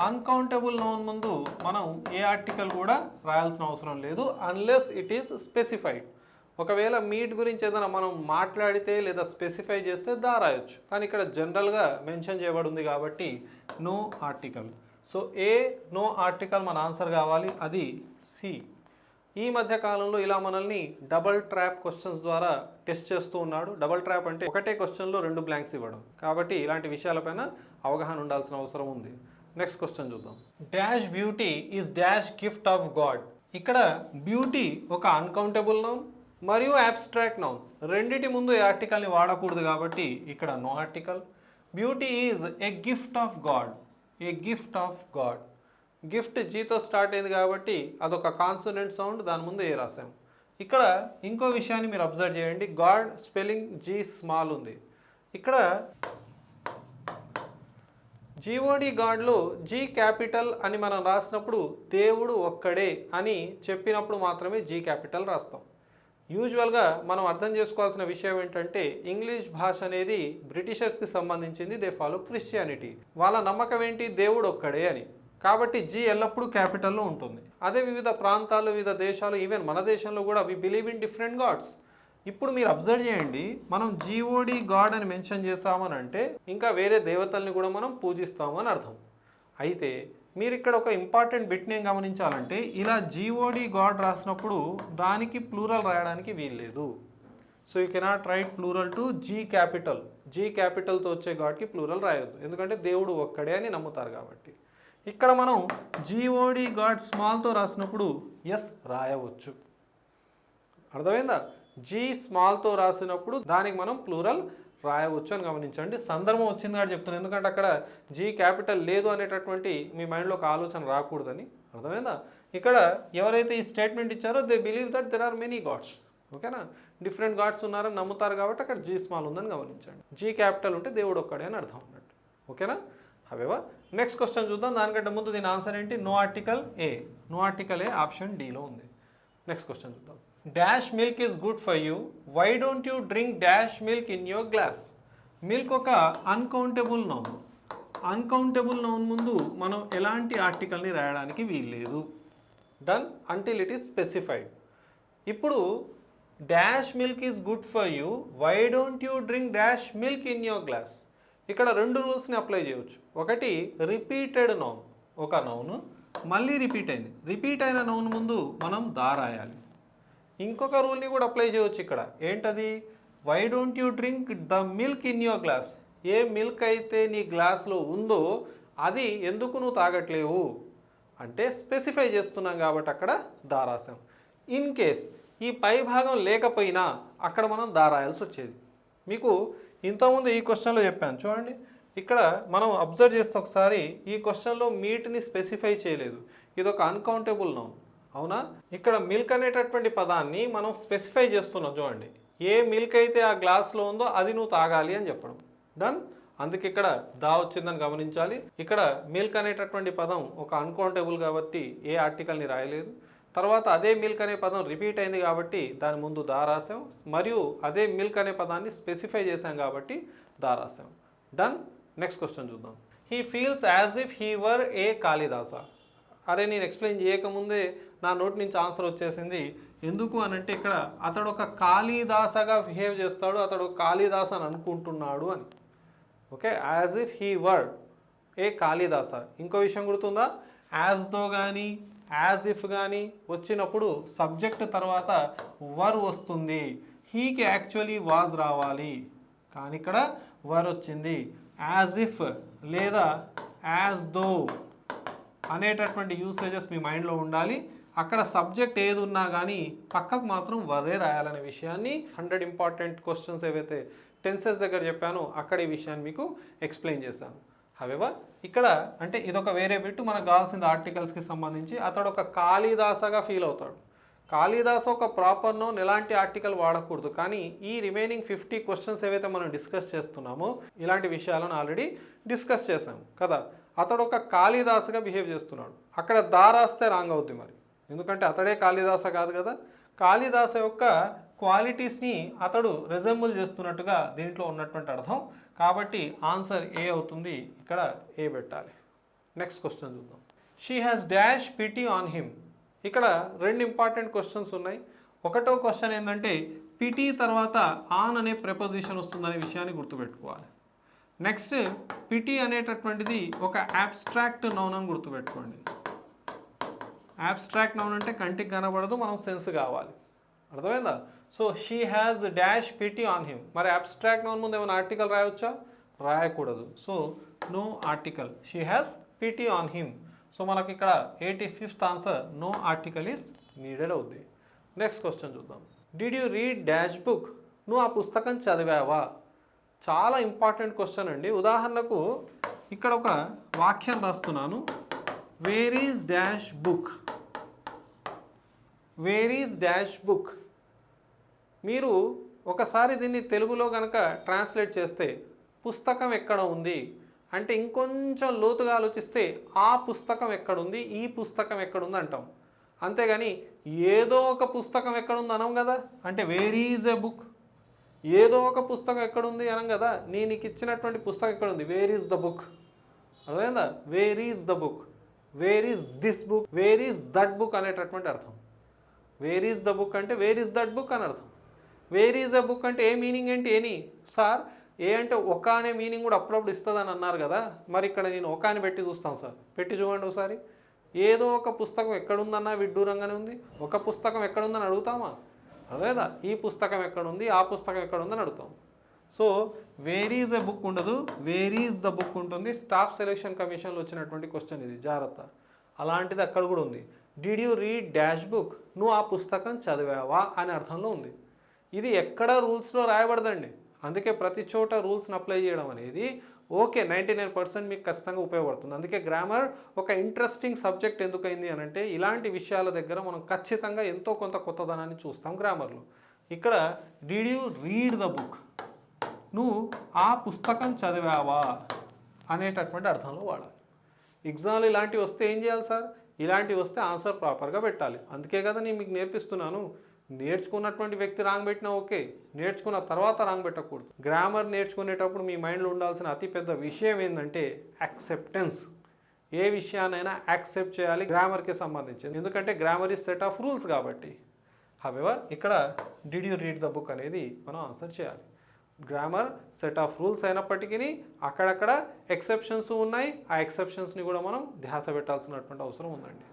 అన్కౌంటబుల్ నౌన్ ముందు మనం ఏ ఆర్టికల్ కూడా రాయాల్సిన అవసరం లేదు, అన్లెస్ ఇట్ ఈస్ స్పెసిఫైడ్. ఒకవేళ మీట్ గురించి ఏదైనా మనం మాట్లాడితే లేదా స్పెసిఫై చేస్తే దా రాయొచ్చు, కానీ ఇక్కడ జనరల్గా మెన్షన్ చేయబడింది కాబట్టి నో ఆర్టికల్. సో ఏ నో ఆర్టికల్ మన ఆన్సర్ కావాలి, అది సి. ఈ మధ్య కాలంలో ఇలా మనల్ని డబల్ ట్రాప్ క్వశ్చన్స్ ద్వారా టెస్ట్ చేస్తూ ఉన్నాడు. డబల్ ట్రాప్ అంటే ఒకటే క్వశ్చన్లో 2 బ్లాంక్స్ ఇవ్వడం, కాబట్టి ఇలాంటి విషయాలపైన అవగాహన ఉండాల్సిన అవసరం ఉంది. నెక్స్ట్ క్వశ్చన్ చూద్దాం. Dash beauty is dash gift of God. ఇక్కడ బ్యూటీ ఒక అన్కౌంటబుల్ నౌన్ మరియు అబ్స్ట్రాక్ట్ నౌన్, రెండిటి ముందు ఏ ఆర్టికల్ని వాడకూడదు కాబట్టి ఇక్కడ no article. Beauty is a gift of God, a gift of God. Gift జీతో స్టార్ట్ అయింది కాబట్టి అదొక కాన్సోనెంట్ సౌండ్, దాని ముందు ఏ రాసాం. ఇక్కడ ఇంకో విషయాన్ని మీరు అబ్జర్వ్ చేయండి. గాడ్ స్పెల్లింగ్ జీ స్మాల్ ఉంది. ఇక్కడ జీఓడి గాడ్లో జీ క్యాపిటల్ అని మనం రాసినప్పుడు దేవుడు ఒక్కడే అని చెప్పినప్పుడు మాత్రమే జీ క్యాపిటల్ రాస్తాం. యూజువల్గా మనం అర్థం చేసుకోవాల్సిన విషయం ఏంటంటే ఇంగ్లీష్ భాష అనేది బ్రిటిషర్స్కి సంబంధించింది. They follow Christianity. వాళ్ళ నమ్మకం ఏంటి? దేవుడు ఒక్కడే అని. కాబట్టి జీ ఎల్లప్పుడూ క్యాపిటల్లో ఉంటుంది. అదే వివిధ ప్రాంతాలు, వివిధ దేశాలు, ఈవెన్ మన దేశంలో కూడా we believe in different gods. ఇప్పుడు మీరు అబ్జర్వ్ చేయండి, మనం జీఓడి గాడ్ అని మెన్షన్ చేసామని అంటే ఇంకా వేరే దేవతల్ని కూడా మనం పూజిస్తామని అర్థం. అయితే మీరు ఇక్కడ ఒక ఇంపార్టెంట్ బిట్ని ఏం గమనించాలంటే, ఇలా జీఓడి గాడ్ రాసినప్పుడు దానికి ప్లూరల్ రాయడానికి వీల్లేదు. So you cannot write plural to G capital. G క్యాపిటల్తో వచ్చే గాడ్కి ప్లూరల్ రాయొద్దు, ఎందుకంటే దేవుడు ఒక్కడే అని నమ్ముతారు కాబట్టి. ఇక్కడ మనం జీఓడి గాడ్ స్మాల్తో రాసినప్పుడు ఎస్ రాయవచ్చు. అర్థమైందా? జీ స్మాల్తో రాసినప్పుడు దానికి మనం ప్లూరల్ రాయవచ్చు అని గమనించండి. సందర్భం వచ్చింది కాబట్టి చెప్తున్నాను, ఎందుకంటే అక్కడ జీ క్యాపిటల్ లేదు అనేటటువంటి మీ మైండ్లో ఒక ఆలోచన రాకూడదని. అర్థమైందా? ఇక్కడ ఎవరైతే ఈ స్టేట్మెంట్ ఇచ్చారో they believe that there are many gods. ఓకేనా? డిఫరెంట్ గాడ్స్ ఉన్నారని నమ్ముతారు కాబట్టి అక్కడ జీ స్మాల్ ఉందని గమనించండి. జీ క్యాపిటల్ ఉంటే దేవుడు ఒక్కడే అని అర్థం అన్నట్టు. ఓకేనా? హవెవర్ నెక్స్ట్ క్వశ్చన్ చూద్దాం. దానికంటే ముందు దీని ఆన్సర్ ఏంటి? No article a. No article a option డీలో ఉంది. నెక్స్ట్ క్వశ్చన్ చూద్దాం. Dash milk is good for you, why don't you drink dash milk in your glass. Milk ఒక అన్కౌంటబుల్ నౌన్. అన్కౌంటబుల్ నౌన్ ముందు మనం ఎలాంటి ఆర్టికల్ని రాయడానికి వీల్లేదు. Done until it is specified. ఇప్పుడు dash milk is good for you, why don't you drink dash milk in your glass. ఇక్కడ 2 రూల్స్ని అప్లై చేయవచ్చు. ఒకటి రిపీటెడ్ నౌన్, ఒక నౌన్ మళ్ళీ రిపీట్ అయింది. రిపీట్ అయిన నౌన్ ముందు మనం దా రాయాలి. ఇంకొక రూల్ని కూడా అప్లై చేయవచ్చు ఇక్కడ. ఏంటది? Why don't you drink the milk in your glass? ఏ మిల్క్ అయితే నీ గ్లాస్లో ఉందో అది ఎందుకు నువ్వు తాగట్లేవు అంటే స్పెసిఫై చేస్తున్నాం కాబట్టి అక్కడ దా రాసాం. ఇన్ కేస్ ఈ పై భాగం లేకపోయినా అక్కడ మనం దా రాయాల్సి వచ్చేది. మీకు ఇంతకుముందు ఈ క్వశ్చన్లో చెప్పాను చూడండి, ఇక్కడ మనం అబ్జర్వ్ చేస్తే ఒకసారి ఈ క్వశ్చన్లో మీట్ని స్పెసిఫై చేయలేదు, ఇది ఒక అన్కౌంటబుల్ నౌన్ అవునా. ఇక్కడ మిల్క్ అనేటటువంటి పదాన్ని మనం స్పెసిఫై చేస్తున్నాం చూడండి, ఏ మిల్క్ అయితే ఆ గ్లాస్లో ఉందో అది నువ్వు తాగాలి అని చెప్పడం. డన్. అందుకే ఇక్కడ దా వచ్చిందని గమనించాలి. ఇక్కడ మిల్క్ అనేటటువంటి పదం ఒక అన్కౌంటబుల్ కాబట్టి ఏ ఆర్టికల్ని రాయలేదు. తర్వాత అదే మిల్క్ అనే పదం రిపీట్ అయింది కాబట్టి దాని ముందు దా రాసాం, మరియు అదే మిల్క్ అనే పదాన్ని స్పెసిఫై చేసాం కాబట్టి దా రాసాం. డన్. నెక్స్ట్ క్వశ్చన్ చూద్దాం. He feels as if he were a Kalidasa. అరే నేను ఎక్స్ప్లెయిన్ చేయకముందే నా నోటి నుంచి ఆన్సర్ వచ్చేసింది. ఎందుకు అనంటే ఇక్కడ అతడు ఒక కాళిదాసగా బిహేవ్ చేస్తాడు, అతడు కాళిదాస్ అని అనుకుంటున్నాడు అని. Okay, as if he were a Kalidasa. ఇంకో విషయం గుర్తుందా, యాజ్తో కానీ యాజ్ ఇఫ్ కానీ వచ్చినప్పుడు సబ్జెక్ట్ తర్వాత వర్ వస్తుంది. హీకి యాక్చువల్లీ వాజ్ రావాలి కానీ ఇక్కడ వర్ వచ్చింది. యాజ్ ఇఫ్ లేదా యాజ్ దో అనేటటువంటి యూసేజెస్ మీ మైండ్లో ఉండాలి. అక్కడ సబ్జెక్ట్ ఏది ఉన్నా కానీ పక్కకు మాత్రం వరే రాయాలనే విషయాన్ని 100 ఇంపార్టెంట్ క్వశ్చన్స్ ఏవైతే టెన్సెస్ దగ్గర చెప్పానో అక్కడ ఈ విషయాన్ని మీకు ఎక్స్ప్లెయిన్ చేశాను. హవెవర్ ఇక్కడ అంటే ఇదొక వేరే బిట్టు, మనకు కావాల్సింది ఆర్టికల్స్కి సంబంధించి. అతడు ఒక కాళిదాసగా ఫీల్ అవుతాడు. కాళిదాస ఒక ప్రాపర్ నౌన్, ఎలాంటి ఆర్టికల్ వాడకూడదు. కానీ ఈ రిమైనింగ్ 50 క్వశ్చన్స్ ఏవైతే మనం డిస్కస్ చేస్తున్నామో ఇలాంటి విషయాలను ఆల్రెడీ డిస్కస్ చేసాం కదా. అతడు ఒక కాళిదాసగా బిహేవ్ చేస్తున్నాడు, అక్కడ దా రాస్తే రాంగ్ అవుద్ది మరి, ఎందుకంటే అతడే కాళిదాస కాదు కదా. కాళిదాస యొక్క క్వాలిటీస్ని అతడు రిజెంబుల్ చేస్తున్నట్టుగా దీంట్లో ఉన్నటువంటి అర్థం. కాబట్టి ఆన్సర్ ఏ అవుతుంది, ఇక్కడ ఏ పెట్టాలి. నెక్స్ట్ క్వశ్చన్ చూద్దాం. She has dash pity on him. ఇక్కడ 2 ఇంపార్టెంట్ క్వశ్చన్స్ ఉన్నాయి. ఒకటో క్వశ్చన్ ఏంటంటే పిటీ తర్వాత ఆన్ అనే ప్రెపోజిషన్ వస్తుందనే విషయాన్ని గుర్తుపెట్టుకోవాలి. నెక్స్ట్ పిటీ అనేటటువంటిది ఒక అబ్స్ట్రాక్ట్ నౌన్ అని గుర్తుపెట్టుకోండి. అబ్స్ట్రాక్ట్ నౌన్ అంటే కంటికి కనబడదు, మనం సెన్స్ కావాలి, అర్థమైందా. So she has dash pity on him. మరి అబ్స్ట్రాక్ట్ నౌన్ ముందు ఏమైనా ఆర్టికల్ రాయవచ్చా? రాయకూడదు. So no article, she has pity on him. So మనకి ఇక్కడ 85th answer no article is needed అవుద్ది. నెక్స్ట్ క్వశ్చన్ చూద్దాం. Did you read dash book? నువ్వు ఆ పుస్తకం చదివావా? చాలా ఇంపార్టెంట్ క్వశ్చన్ అండి. ఉదాహరణకు ఇక్కడ ఒక వాక్యం రాస్తున్నాను, wear is dash book. Wear is dash book. మీరు ఒకసారి దీన్ని తెలుగులో కనుక ట్రాన్స్లేట్ చేస్తే పుస్తకం ఎక్కడ ఉంది అంటే ఇంకొంచెం లోతుగా ఆలోచిస్తే ఆ పుస్తకం ఎక్కడుంది, ఈ పుస్తకం ఎక్కడుంది అంటాం. అంతేగాని ఏదో ఒక పుస్తకం ఎక్కడుంది అనం కదా. అంటే వేర్ ఈజ్ ఎ బుక్, ఏదో ఒక పుస్తకం ఎక్కడుంది అనం కదా. నేను నీకు ఇచ్చినటువంటి పుస్తకం ఎక్కడుంది, వేర్ ఈజ్ ద బుక్, అర్థమైందా. Wear is the book, where is this book, wear is that book అనేటటువంటి అర్థం. వేర్ ఈజ్ ద బుక్ అంటే వేర్ ఈజ్ దట్ బుక్ అని అర్థం. వేర్ ఈజ్ ద బుక్ అంటే ఏ మీనింగ్ ఏంటి, ఏని సార్ ఏ అంటే ఒక అనే మీనింగ్ కూడా అప్పుడప్పుడు ఇస్తుందని అన్నారు కదా. మరి ఇక్కడ నేను ఒక అని పెట్టి చూస్తాను సార్, పెట్టి చూడండి ఒకసారి. ఏదో ఒక పుస్తకం ఎక్కడుందన్నా విడ్డూరంగానే ఉంది. ఒక పుస్తకం ఎక్కడుందని అడుగుతామా? అదేదా ఈ పుస్తకం ఎక్కడుంది, ఆ పుస్తకం ఎక్కడుందని అడుగుతాం. So where is a book ఉండదు, వేర్ ఈజ్ ద బుక్ ఉంటుంది. స్టాఫ్ సెలెక్షన్ కమిషన్లో వచ్చినటువంటి క్వశ్చన్ ఇది, జాగ్రత్త. అలాంటిది అక్కడ కూడా ఉంది. Did you read dash book? నువ్వు ఆ పుస్తకం చదివావా అనే అర్థంలో ఉంది. ఇది ఎక్కడ రూల్స్లో రాయబడదండి. అందుకే ప్రతి చోట రూల్స్ని అప్లై చేయడం అనేది ఓకే 99% మీకు ఖచ్చితంగా ఉపయోగపడుతుంది. అందుకే గ్రామర్ ఒక ఇంట్రెస్టింగ్ సబ్జెక్ట్ ఎందుకైంది అని అంటే ఇలాంటి విషయాల దగ్గర మనం ఖచ్చితంగా ఎంతో కొంత కొత్తదనాన్ని చూస్తాం గ్రామర్లో. ఇక్కడ did you read the book, నువ్వు ఆ పుస్తకం చదివావా అనేటటువంటి అర్థంలో వాడాలి. ఎగ్జామ్లు ఇలాంటివి వస్తే ఏం చేయాలి సార్? ఇలాంటివి వస్తే ఆన్సర్ ప్రాపర్గా పెట్టాలి. అందుకే కదా నేను మీకు నేర్పిస్తున్నాను. నేర్చుకున్నటువంటి వ్యక్తి రాంగ్ పెట్టినా ఓకే, నేర్చుకున్న తర్వాత రాంగ్ పెట్టకూడదు. గ్రామర్ నేర్చుకునేటప్పుడు మీ మైండ్లో ఉండాల్సిన అతిపెద్ద విషయం ఏంటంటే యాక్సెప్టెన్స్. ఏ విషయాన్నైనా యాక్సెప్ట్ చేయాలి గ్రామర్కి సంబంధించింది, ఎందుకంటే grammar is set of rules కాబట్టి. హవెవర్ ఇక్కడ did you read the book అనేది మనం ఆన్సర్ చేయాలి. గ్రామర్ సెట్ ఆఫ్ రూల్స్ అయినప్పటికీ అక్కడక్కడ ఎక్సెప్షన్స్ ఉన్నాయి. ఆ ఎక్సెప్షన్స్ని కూడా మనం ధ్యాస పెట్టాల్సినటువంటి అవసరం ఉందండి.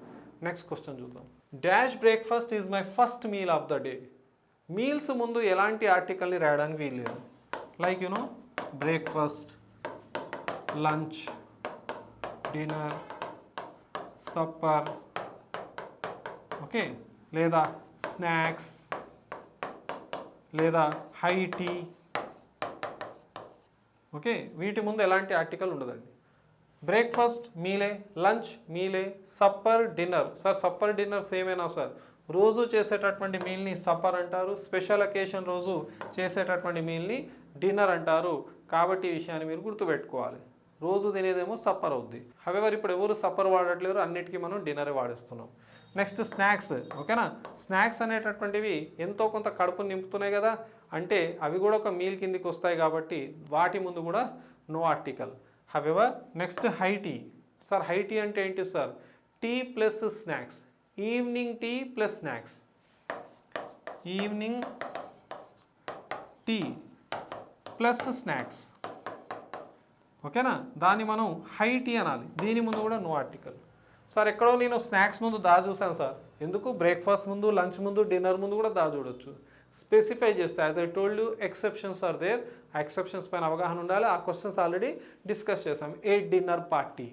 నెక్స్ట్ క్వశ్చన్ చూద్దాం. Dash breakfast is my first meal of the day. Meals ముందు ఎలాంటి ఆర్టికల్ని రాయడానికి వీల్లేదు. Like you know breakfast, lunch, dinner, supper, okay, లేదా స్నాక్స్, లేదా హై టీ, ఓకే, వీటి ముందు ఎలాంటి ఆర్టికల్ ఉండదండి. బ్రేక్ఫాస్ట్ మీలే, లంచ్ మీలే, supper dinner. Sir supper dinner సేమేనా సార్? రోజు చేసేటటువంటి మీల్ని సప్పర్ అంటారు, స్పెషల్ అకేషన్ రోజు చేసేటటువంటి మీల్ని డిన్నర్ అంటారు. కాబట్టి ఈ విషయాన్ని మీరు గుర్తుపెట్టుకోవాలి. రోజు తినేదేమో సప్పర్ అవుద్ది. హవెవర్ ఇప్పుడు ఎవరు సప్పర్ వాడట్లేరు, అన్నిటికీ మనం డిన్నర్ వాడేస్తున్నాం. నెక్స్ట్ స్నాక్స్, ఓకేనా. స్నాక్స్ అనేటటువంటివి ఎంతో కొంత కడుపు నింపుతున్నాయి కదా, అంటే అవి కూడా ఒక మీల్ కిందికి వస్తాయి కాబట్టి వాటి ముందు కూడా no article. However next high tea. Sir high tea అంటే ఏంటి సార్? Tea plus snacks, evening tea plus snacks, evening tea plus snacks, ఓకేనా. దాన్ని మనం హై టీ అనాలి. దీని ముందు కూడా నో ఆర్టికల్. సార్ ఎక్కడో నేను స్నాక్స్ ముందు దా చూసాను సార్. ఎందుకు? బ్రేక్ఫాస్ట్ ముందు, లంచ్ ముందు, డిన్నర్ ముందు కూడా దా చూడొచ్చు. స్పెసిఫై చేస్తే as I told you exceptions are there. ఆ ఎక్సెప్షన్స్ పైన అవగాహన ఉండాలి. ఆ క్వశ్చన్స్ ఆల్రెడీ డిస్కస్ చేసాం. A dinner party,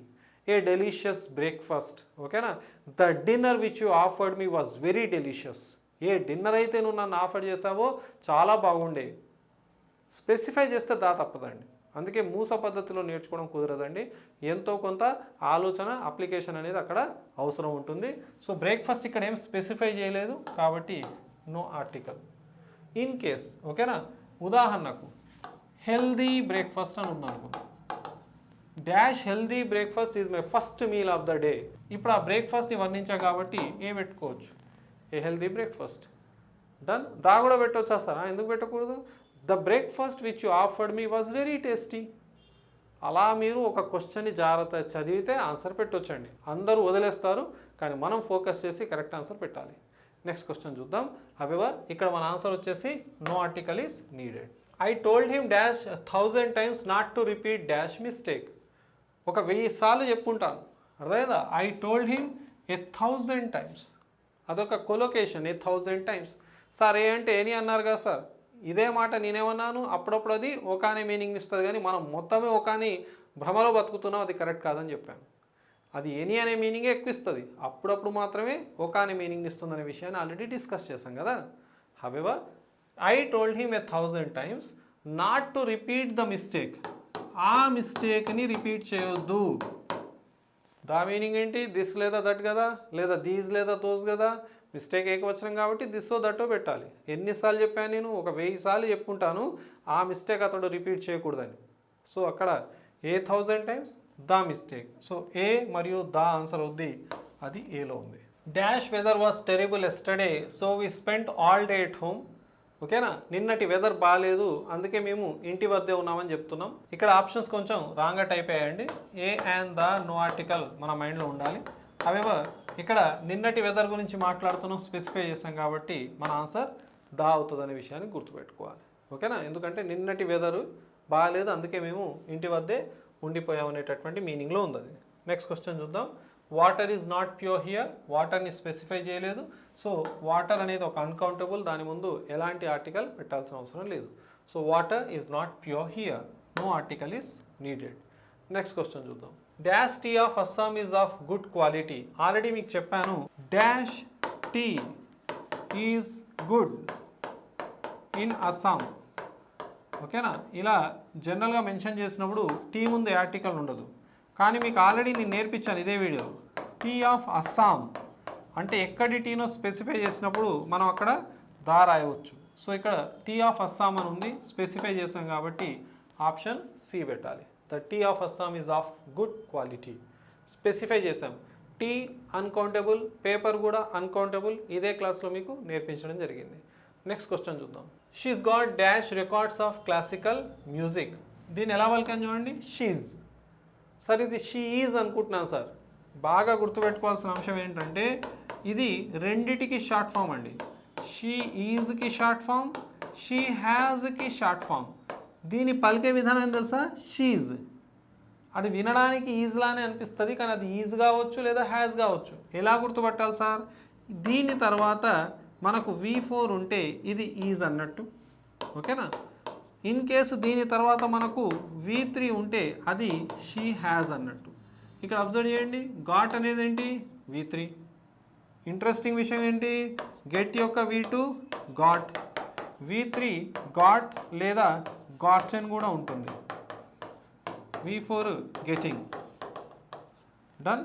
a delicious breakfast, ఓకేనా. The dinner which you offered me was very delicious. A dinner అయితే నువ్వు నన్ను ఆఫర్ చేసావో చాలా బాగుండే. స్పెసిఫై చేస్తే దా తప్పదండి. అందుకే మూస పద్ధతిలో నేర్చుకోవడం కుదరదండి. ఎంతో కొంత ఆలోచన, అప్లికేషన్ అనేది అక్కడ అవసరం ఉంటుంది. సో బ్రేక్ఫాస్ట్ ఇక్కడ ఏం స్పెసిఫై చేయలేదు కాబట్టి నో ఆర్టికల్. ఇన్ కేస్, ఓకేనా, ఉదాహరణకు హెల్దీ బ్రేక్ఫాస్ట్ అని ఉందనుకుందాం. Dash healthy breakfast is my first meal of the day. ఇప్పుడు ఆ బ్రేక్ఫాస్ట్ని వర్ణించా కాబట్టి ఏం పెట్టుకోవచ్చు? ఏ హెల్దీ బ్రేక్ఫాస్ట్. డన్. దా కూడా పెట్టవచ్చా సార్? ఎందుకు పెట్టకూడదు? The breakfast which you offered me was very tasty. అలా మీరు ఒక క్వశ్చన్ని జాగ్రత్త చదివితే ఆన్సర్ పెట్టొచ్చండి. అందరూ వదిలేస్తారు, కానీ మనం ఫోకస్ చేసి కరెక్ట్ ఆన్సర్ పెట్టాలి. నెక్స్ట్ క్వశ్చన్ చూద్దాం. హవెవర్ ఇక్కడ మన ఆన్సర్ వచ్చేసి no article is needed. I told him dash 1000 times not to repeat dash mistake. ఒక 1000 సార్లు చెప్పుంటాను, అర్థమైందా? I told him 1000 times. అదొక కొలొకేషన్, 1000 times. సార్ ఏ అంటే ఎనీ అన్నారు కదా సార్, ఇదే మాట నేనేమన్నాను, అప్పుడప్పుడు అది ఒక అనే మీనింగ్ ఇస్తుంది, కానీ మనం మొత్తమే ఒక అని భ్రమలో బతుకుతున్నాం, అది కరెక్ట్ కాదని చెప్పాను. అది ఎనీ అనే మీనింగే ఎక్కువ ఇస్తుంది, అప్పుడప్పుడు మాత్రమే ఒక అనే మీనింగ్ ఇస్తుంది అనే విషయాన్ని ఆల్రెడీ డిస్కస్ చేశాం కదా. However I told him 1000 times not to repeat the mistake. ఆ మిస్టేక్ని రిపీట్ చేయొద్దు. దా మీనింగ్ ఏంటి? దిస్ లేదా దట్ కదా, లేదా దీస్ లేదా దోస్ కదా. మిస్టేక్ ఏకవచనం కాబట్టి దిస్సో దట్టో పెట్టాలి. ఎన్నిసార్లు చెప్పాను నేను? ఒక 1000 సార్లు చెప్పుంటాను ఆ మిస్టేక్ అతడు రిపీట్ చేయకూడదని. సో అక్కడ 1000 times the mistake. So a మరియు ద ఆన్సర్ అవుద్ది, అది ఏలో ఉంది. Dash weather was terrible yesterday so we spent all day at home. ఓకేనా, నిన్నటి వెదర్ బాగాలేదు అందుకే మేము ఇంటి వద్దే ఉన్నామని చెప్తున్నాం. ఇక్కడ ఆప్షన్స్ కొంచెం రాంగ్గా టైప్ అయ్యాయండి. A and the no article మన మైండ్లో ఉండాలి. హవెవర్ ఇక్కడ నిన్నటి వెదర్ గురించి మాట్లాడుతున్నాం, స్పెసిఫై చేసాం కాబట్టి మన ఆన్సర్ దా అవుతుంది అనే విషయాన్ని గుర్తుపెట్టుకోవాలి. ఓకేనా, ఎందుకంటే నిన్నటి వెదరు బాగాలేదు అందుకే మేము ఇంటి వద్దే ఉండిపోయాం అనేటటువంటి మీనింగ్లో ఉంది అది. నెక్స్ట్ క్వశ్చన్ చూద్దాం. Water is not pure here. వాటర్ని స్పెసిఫై చేయలేదు. సో వాటర్ అనేది ఒక అన్కౌంటబుల్, దాని ముందు ఎలాంటి ఆర్టికల్ పెట్టాల్సిన అవసరం లేదు. So water is not pure here, no article is needed. Next question చూద్దాం. Dash tea of Assam is of good quality. Already మీకు చెప్పాను, dash tea is good in Assam. ఓకేనా, ఇలా జనరల్గా మెన్షన్ చేసినప్పుడు టీ ముందు ఆర్టికల్ ఉండదు. కానీ మీకు ఆల్రెడీ నేను నేర్పించాను ఇదే వీడియో. టీ ఆఫ్ అస్సాం అంటే ఎక్కడి టీనో స్పెసిఫై చేసినప్పుడు మనం అక్కడ దా రాయవచ్చు. సో ఇక్కడ టీ ఆఫ్ అస్సాం అని ఉంది, స్పెసిఫై చేసాం కాబట్టి ఆప్షన్ సి పెట్టాలి. The tea of Assam is of good quality. Specify చేసాం. టీ అన్కౌంటబుల్, పేపర్ కూడా అన్కౌంటబుల్. ఇదే క్లాస్లో మీకు నేర్పించడం జరిగింది. నెక్స్ట్ క్వశ్చన్ చూద్దాం. She's got dash records of classical music. దీన్ని ఎలా పలికాను చూడండి, షీజ్. సార్ ఇది షీ ఈజ్ అనుకుంటున్నాను సార్. బాగా గుర్తుపెట్టుకోవాల్సిన అంశం ఏంటంటే ఇది రెండిటికి షార్ట్ ఫామ్ అండి. షీ ఈజ్కి షార్ట్ ఫామ్, షీ హ్యాజ్కి షార్ట్ ఫామ్. దీని పలికే విధానం ఏం తెలుసా, షీజ్. అది వినడానికి ఈజ్లానే అనిపిస్తుంది, కానీ అది ఈజ్ కావచ్చు లేదా హ్యాజ్ కావచ్చు. ఎలా గుర్తుపట్టాలి సార్? దీని తర్వాత మనకు V4 ఉంటే ఇది ఈజ్ అన్నట్టు, ఓకేనా. ఇన్ కేసు దీని తర్వాత మనకు V3 ఉంటే అది షీ హ్యాజ్ అన్నట్టు. ఇక్కడ అబ్జర్వ్ చేయండి, గాట్ అనేది ఏంటి V3. ఇంట్రెస్టింగ్ విషయం ఏంటి, గెట్ యొక్క V2 గాట్, V3 గాట్ లేదా గాటెన్ కూడా ఉంటుంది, V4 గెటింగ్. డన్.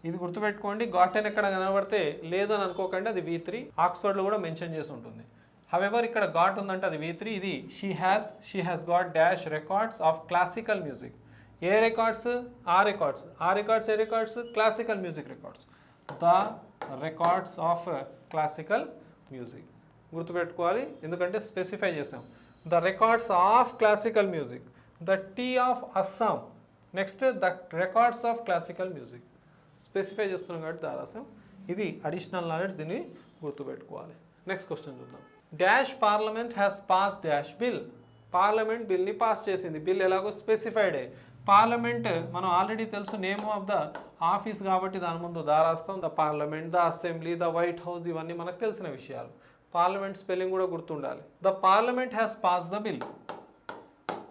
ఇది గుర్తుపెట్టుకోండి, గాటెన్ ఎక్కడ కనబడితే లేదు అని అనుకోకండి, అది V3. ఆక్స్ఫర్డ్లో కూడా మెన్షన్ చేసి ఉంటుంది. హవెవర్ ఇక్కడ గాట్ ఉందంటే అది V3. ఇది she has got dash records of classical music. A records, ఆ records. A records, classical music records. The records of classical music గుర్తుపెట్టుకోవాలి, ఎందుకంటే స్పెసిఫై చేసాం. The records of classical music, the tea of Assam. Next the records of classical music specify చేస్తున్నాం కాబట్టి దారాసం. ఇది additional knowledge, దీన్ని గుర్తుపెట్టుకోవాలి. నెక్స్ట్ క్వశ్చన్ చూద్దాం. Dash parliament has pass dash bill. Parliament బిల్ని పాస్ చేసింది. బిల్ ఎలాగో స్పెసిఫైడే. పార్లమెంట్ మనం ఆల్రెడీ తెలుసు, నేమ్ ఆఫ్ ద ఆఫీస్ కాబట్టి దాని ముందు దారాస్తాం. The parliament, the assembly, the White House, ఇవన్నీ మనకు తెలిసిన విషయాలు. పార్లమెంట్ స్పెల్లింగ్ కూడా గుర్తుండాలి. The parliament has pass the bill,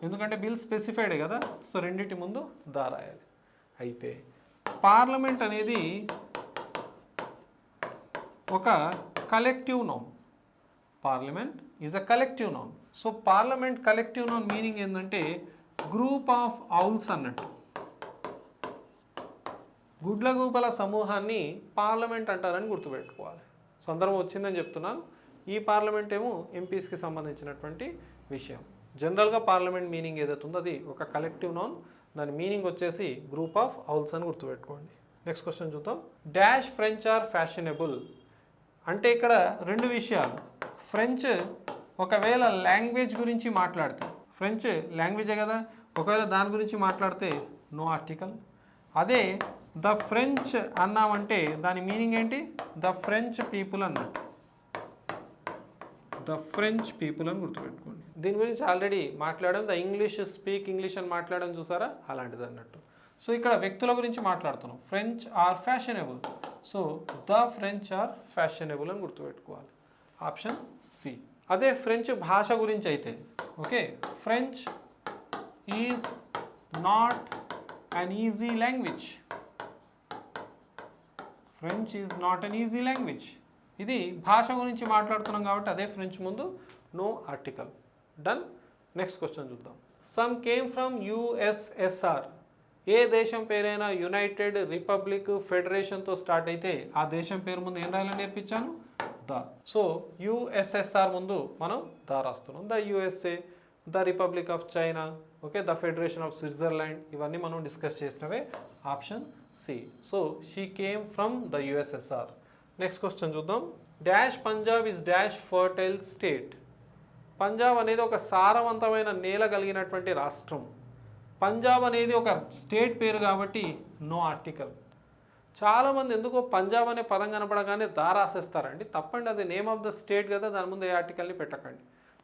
ఎందుకంటే బిల్ స్పెసిఫైడే కదా, సో రెండింటి ముందు దారాయాలి. అయితే పార్లమెంట్ అనేది ఒక collective noun. Parliament is a collective noun. So parliament collective noun meaning ఏంటంటే గ్రూప్ ఆఫ్ ఔల్స్ అన్నట్టు. గుడ్లగూబల సమూహాన్ని పార్లమెంట్ అంటారని గుర్తుపెట్టుకోవాలి. సందర్భం వచ్చిందని చెప్తున్నాను. ఈ పార్లమెంట్ ఏమో ఎంపీస్కి సంబంధించినటువంటి విషయం. జనరల్గా పార్లమెంట్ మీనింగ్ ఏదైతే ఉందో అది ఒక కలెక్టివ్ నౌన్, దాని మీనింగ్ వచ్చేసి గ్రూప్ ఆఫ్ ఔల్స్ అని గుర్తుపెట్టుకోండి. నెక్స్ట్ క్వశ్చన్ చూద్దాం. డాష్ ఫ్రెంచ్ ఆర్ ఫ్యాషనబుల్ అంటే ఇక్కడ రెండు విషయాలు. ఫ్రెంచ్ ఒకవేళ లాంగ్వేజ్ గురించి మాట్లాడితే, ఫ్రెంచ్ లాంగ్వేజే కదా, ఒకవేళ దాని గురించి మాట్లాడితే నో ఆర్టికల్. అదే ద ఫ్రెంచ్ అన్నామంటే దాని మీనింగ్ ఏంటి, ద ఫ్రెంచ్ పీపుల్ అన్నట్టు. ద ఫ్రెంచ్ పీపుల్ అని గుర్తుపెట్టుకోండి. దీని గురించి ఆల్రెడీ మాట్లాడడం, ద ఇంగ్లీష్ స్పీక్ ఇంగ్లీష్ అని మాట్లాడడం చూసారా, అలాంటిది అన్నట్టు. సో ఇక్కడ వ్యక్తుల గురించి మాట్లాడుతున్నాం. French are fashionable, so the French are fashionable అని గుర్తుపెట్టుకోవాలి. Option C. అదే ఫ్రెంచ్ భాష గురించి అయితే, okay, French is not an easy language. French is not an easy language. ఇది భాష గురించి మాట్లాడుతున్నాం కాబట్టి అదే ఫ్రెంచ్ ముందు no article. Done. Next question చూద్దాం. Some came from USSR. ఏ దేశం పేరైనా యునైటెడ్ రిపబ్లిక్ ఫెడరేషన్తో స్టార్ట్ అయితే ఆ దేశం పేరు ముందు ఏం రాయాలని నేర్పించాను, ద. సో యుఎస్ఎస్ఆర్ ముందు మనం ద రాస్తున్నాం. The USA, the Republic of China, okay, the Federation of Switzerland, ఇవన్నీ మనం డిస్కస్ చేసినవే. Option C. So she came from the USSR. Next question చూద్దాం. Dash Punjab is dash fertile state. Punjab అనేది ఒక సారవంతమైన నేల కలిగినటువంటి రాష్ట్రం. పంజాబ్ అనేది ఒక స్టేట్ పేరు కాబట్టి నో ఆర్టికల్. చాలామంది ఎందుకో పంజాబ్ అనే పదం కనపడగానే దా రాసేస్తారండి. తప్పండి, అది నేమ్ ఆఫ్ ద స్టేట్ కదా, దాని ముందు ఏ ఆర్టికల్ని పెట్టకండి.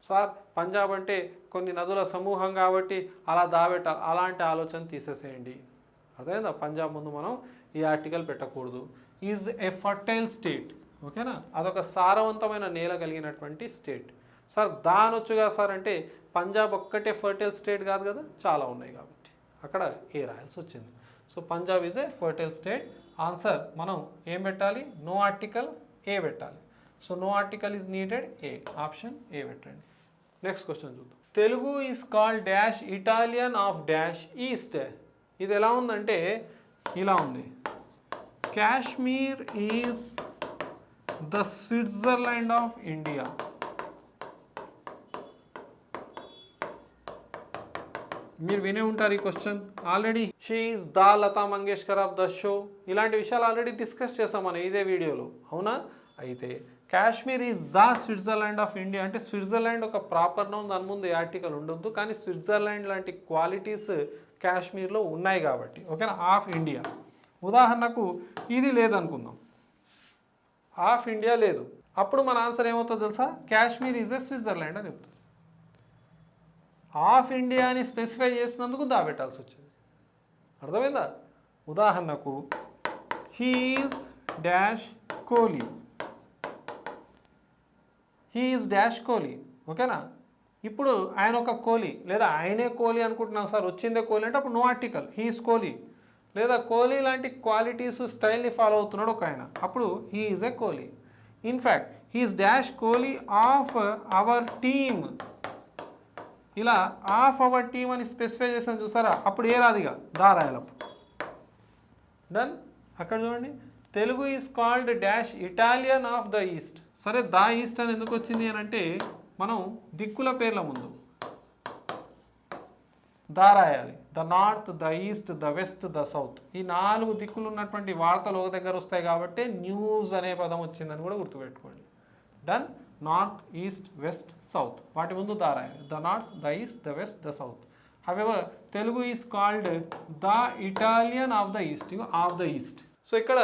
సార్ పంజాబ్ అంటే కొన్ని నదుల సమూహం కాబట్టి అలా దాబెట్టాలి, అలాంటి ఆలోచన తీసేసేయండి. అర్థమైందా? పంజాబ్ ముందు మనం ఈ ఆర్టికల్ పెట్టకూడదు. ఈజ్ ఏ ఫర్టైల్ స్టేట్, ఓకేనా, అదొక సారవంతమైన నేల కలిగినటువంటి స్టేట్. సార్ దానొచ్చుగా సార్ అంటే పంజాబ్ ఒక్కటే ఫర్టైల్ స్టేట్ కాదు కదా, చాలా ఉన్నాయి కాబట్టి అక్కడ ఏ రాయాల్సి వచ్చింది. So Punjab is a fertile state. Answer మనం ఏం పెట్టాలి, నో ఆర్టికల్ ఏ పెట్టాలి. So no article is needed a. Option a పెట్టండి. నెక్స్ట్ క్వశ్చన్ చూద్దాం. Telugu is called dash Italian of dash east. ఇది ఎలా ఉందంటే ఇలా ఉంది. Kashmir is the Switzerland of India. మీరు వినే ఉంటారు ఈ question already. She is the Lata Mangeshkar of the show. ఇలాంటి విషయాలు ఆల్రెడీ డిస్కస్ చేసాం మనం ఇదే వీడియోలో, అవునా? అయితే Kashmir is the Switzerland of India అంటే స్విట్జర్లాండ్ ఒక ప్రాపర్ నౌన్, దాని ముందు ఏ ఆర్టికల్ ఉండొద్దు. కానీ స్విట్జర్లాండ్ లాంటి క్వాలిటీస్ కాశ్మీర్లో ఉన్నాయి కాబట్టి, ఓకేనా, ఆఫ్ ఇండియా. ఉదాహరణకు ఇది లేదనుకుందాం, ఆఫ్ ఇండియా లేదు, అప్పుడు మన ఆన్సర్ ఏమవుతుందో తెలుసా, కాశ్మీర్ ఈజ్ ఎ స్విట్జర్లాండ్ అని చెప్తుంది. ఆఫ్ ఇండియా అని స్పెసిఫై చేసినందుకు దా పెట్టాల్సి వచ్చింది. అర్థమైందా? ఉదాహరణకు he is dash Kohli. He is dash Kohli. ఓకేనా, ఇప్పుడు ఆయన ఒక కోహ్లీ లేదా ఆయనే కోహ్లీ అనుకుంటున్నాం సార్, వచ్చిందే కోహ్లీ అంటే అప్పుడు no article, he is Kohli. లేదా కోహ్లీ లాంటి క్వాలిటీస్ స్టైల్ని ఫాలో అవుతున్నాడు ఒక ఆయన, అప్పుడు he is a Kohli. In fact he is dash Kohli of our team. ఇలా ఆఫ్ అవర్ టీమ్ అని స్పెసిఫై చేసాను చూసారా, అప్పుడు ఏ రాదిగా దా రాయాలప్పుడు. డన్. అక్కడ చూడండి, Telugu is called dash Italian of the east. సరే, ద ఈస్ట్ అని ఎందుకు వచ్చింది అని అంటే మనం దిక్కుల పేర్ల ముందు దా రాయాలి. The north, the east, the west, the south. ఈ 4 దిక్కులు ఉన్నటువంటి వార్తలు ఒక దగ్గర వస్తాయి కాబట్టి న్యూస్ అనే పదం వచ్చిందని కూడా గుర్తుపెట్టుకోండి. Done. North, east, west, south, వాటి ముందు దా రాయాలి. The north, the east, the west, the south. However Telugu is called the Italian of the east, of the east. So ఇక్కడ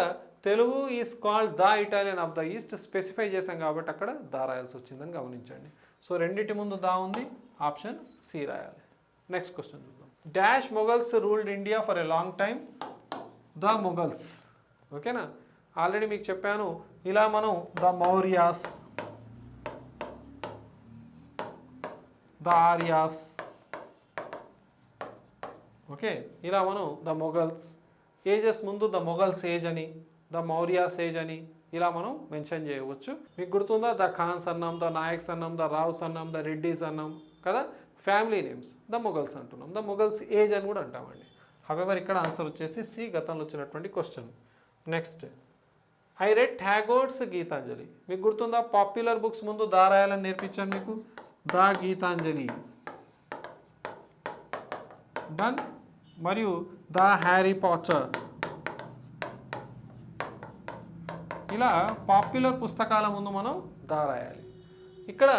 Telugu is called the Italian of the east specify చేశాం కాబట్టి అక్కడ దా రాయాల్సి వచ్చిందని గమనించండి. సో రెండింటి ముందు దా ఉంది, ఆప్షన్ సి రాయాలి. నెక్స్ట్ క్వశ్చన్ చూద్దాం. Dash Mughals ruled India for a long time. The Mughals. ఓకేనా, ఆల్రెడీ మీకు చెప్పాను, ఇలా మనం the Mauryas, the Arya's, okay, ఇలా మనం ద మొఘల్స్, ఏజెస్ ముందు ద మొఘల్స్ ఏజ్ అని, ద మౌర్యాస్ ఏజ్ అని ఇలా మనం మెన్షన్ చేయవచ్చు. మీకు గుర్తుందా, ద ఖాన్స్ అన్నాం, ద నాయక్స్ అన్నాం, ద రావ్స్ అన్నాం, ద రెడ్డీస్ అన్నాం కదా, ఫ్యామిలీ నేమ్స్. ద మొఘల్స్ అంటున్నాం, ద మొఘల్స్ ఏజ్ అని కూడా అంటామండి. హవెవర్ ఇక్కడ ఆన్సర్ వచ్చేసి సి, గతంలో వచ్చినటువంటి question. Next, I read Tagore's Gitanjali. మీకు గుర్తుందా, పాపులర్ బుక్స్ ముందు దా రాయాలని నేర్పించాను మీకు. ద గీతాంజలి. డన్. మరియు ద హ్యారీ పాటర్. ఇలా పాపులర్ పుస్తకాల ముందు మనం దా రాయాలి. ఇక్కడ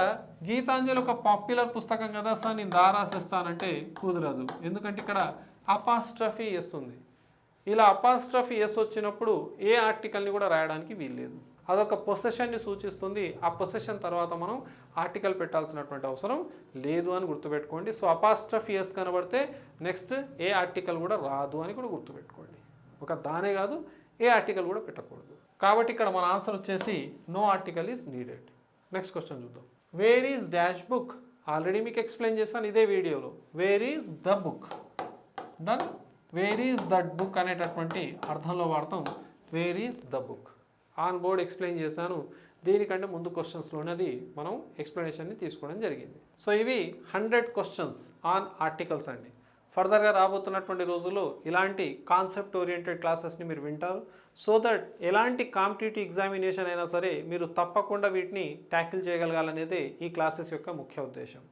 గీతాంజలి ఒక పాపులర్ పుస్తకం కదా సార్, నేను దా రాసేస్తానంటే కుదరదు. ఎందుకంటే ఇక్కడ అపాస్ట్రఫీ ఎస్ ఉంది. ఇలా అపాస్ట్రఫీ ఎస్ వచ్చినప్పుడు ఏ ఆర్టికల్ని కూడా రాయడానికి వీల్లేదు. అదొక పొసెషన్ని సూచిస్తుంది. ఆ పొసెషన్ తర్వాత మనం ఆర్టికల్ పెట్టాల్సినటువంటి అవసరం లేదు అని గుర్తుపెట్టుకోండి. సో అపాస్ట్రఫీ ఎస్ కనబడితే నెక్స్ట్ ఏ ఆర్టికల్ కూడా రాదు అని కూడా గుర్తుపెట్టుకోండి. ఒక దానే కాదు, ఏ ఆర్టికల్ కూడా పెట్టకూడదు. కాబట్టి ఇక్కడ మన ఆన్సర్ వచ్చేసి no article is needed. Next question చూద్దాం. Where is dash book. Already మీకు ఎక్స్ప్లెయిన్ చేశాను ఇదే వీడియోలో. Where is the book. Done. Where is that book అనేటటువంటి అర్థంలో వాడతాం where is the book. On board explain చేశాను. దీనికంటే ముందు క్వశ్చన్స్లోనే అది మనం ఎక్స్ప్లెనేషన్ని తీసుకోవడం జరిగింది. సో ఇవి 100 క్వశ్చన్స్ ఆన్ ఆర్టికల్స్ అండి. ఫర్దర్గా రాబోతున్నటువంటి రోజుల్లో ఇలాంటి కాన్సెప్ట్ ఓరియంటెడ్ క్లాసెస్ని మీరు వింటారు. సో దట్ ఎలాంటి కాంపిటేటివ్ ఎగ్జామినేషన్ అయినా సరే మీరు తప్పకుండా వీటిని ట్యాకిల్ చేయగలగాలనేదే ఈ క్లాసెస్ యొక్క ముఖ్య ఉద్దేశం.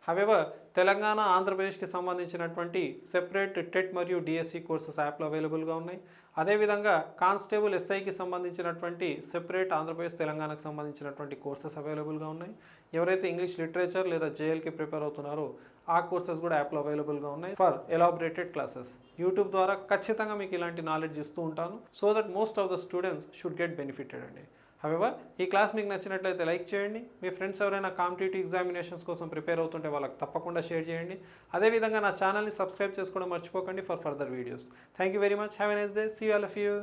హవెవర్ తెలంగాణ, ఆంధ్రప్రదేశ్కి సంబంధించినటువంటి సెపరేట్ టెట్ మరియు డిఎస్సి కోర్సెస్ యాప్లో అవైలబుల్గా ఉన్నాయి. అదేవిధంగా కానిస్టేబుల్ ఎస్ఐకి సంబంధించినటువంటి సెపరేట్ ఆంధ్రప్రదేశ్, తెలంగాణకు సంబంధించినటువంటి కోర్సెస్ అవైలబుల్గా ఉన్నాయి. ఎవరైతే ఇంగ్లీష్ లిటరేచర్ లేదా జేఎల్కి ప్రిపేర్ అవుతున్నారో ఆ కోర్సెస్ కూడా యాప్లో అవైలబుల్గా ఉన్నాయి ఫర్ ఎలాబరేటెడ్ క్లాసెస్. యూట్యూబ్ ద్వారా ఖచ్చితంగా మీకు ఇలాంటి నాలెడ్జ్ ఇస్తూ ఉంటాను. So that most of the students should get benefited అండి. హవెవర్ ఈ క్లాస్ మీకు నచ్చినట్లయితే లైక్ చేయండి. మీ ఫ్రెండ్స్ ఎవరైనా కాంపిటేటివ్ ఎగ్జామినేషన్స్ కోసం ప్రిపేర్ అవుతుంటే వాళ్ళకి తప్పకుండా షేర్ చేయండి. అదేవిధంగా నా ఛానల్ని సబ్స్క్రైబ్ చేసుకోవడం మర్చిపోకండి for further videos. Thank you very much. Have a nice day. See you all of you.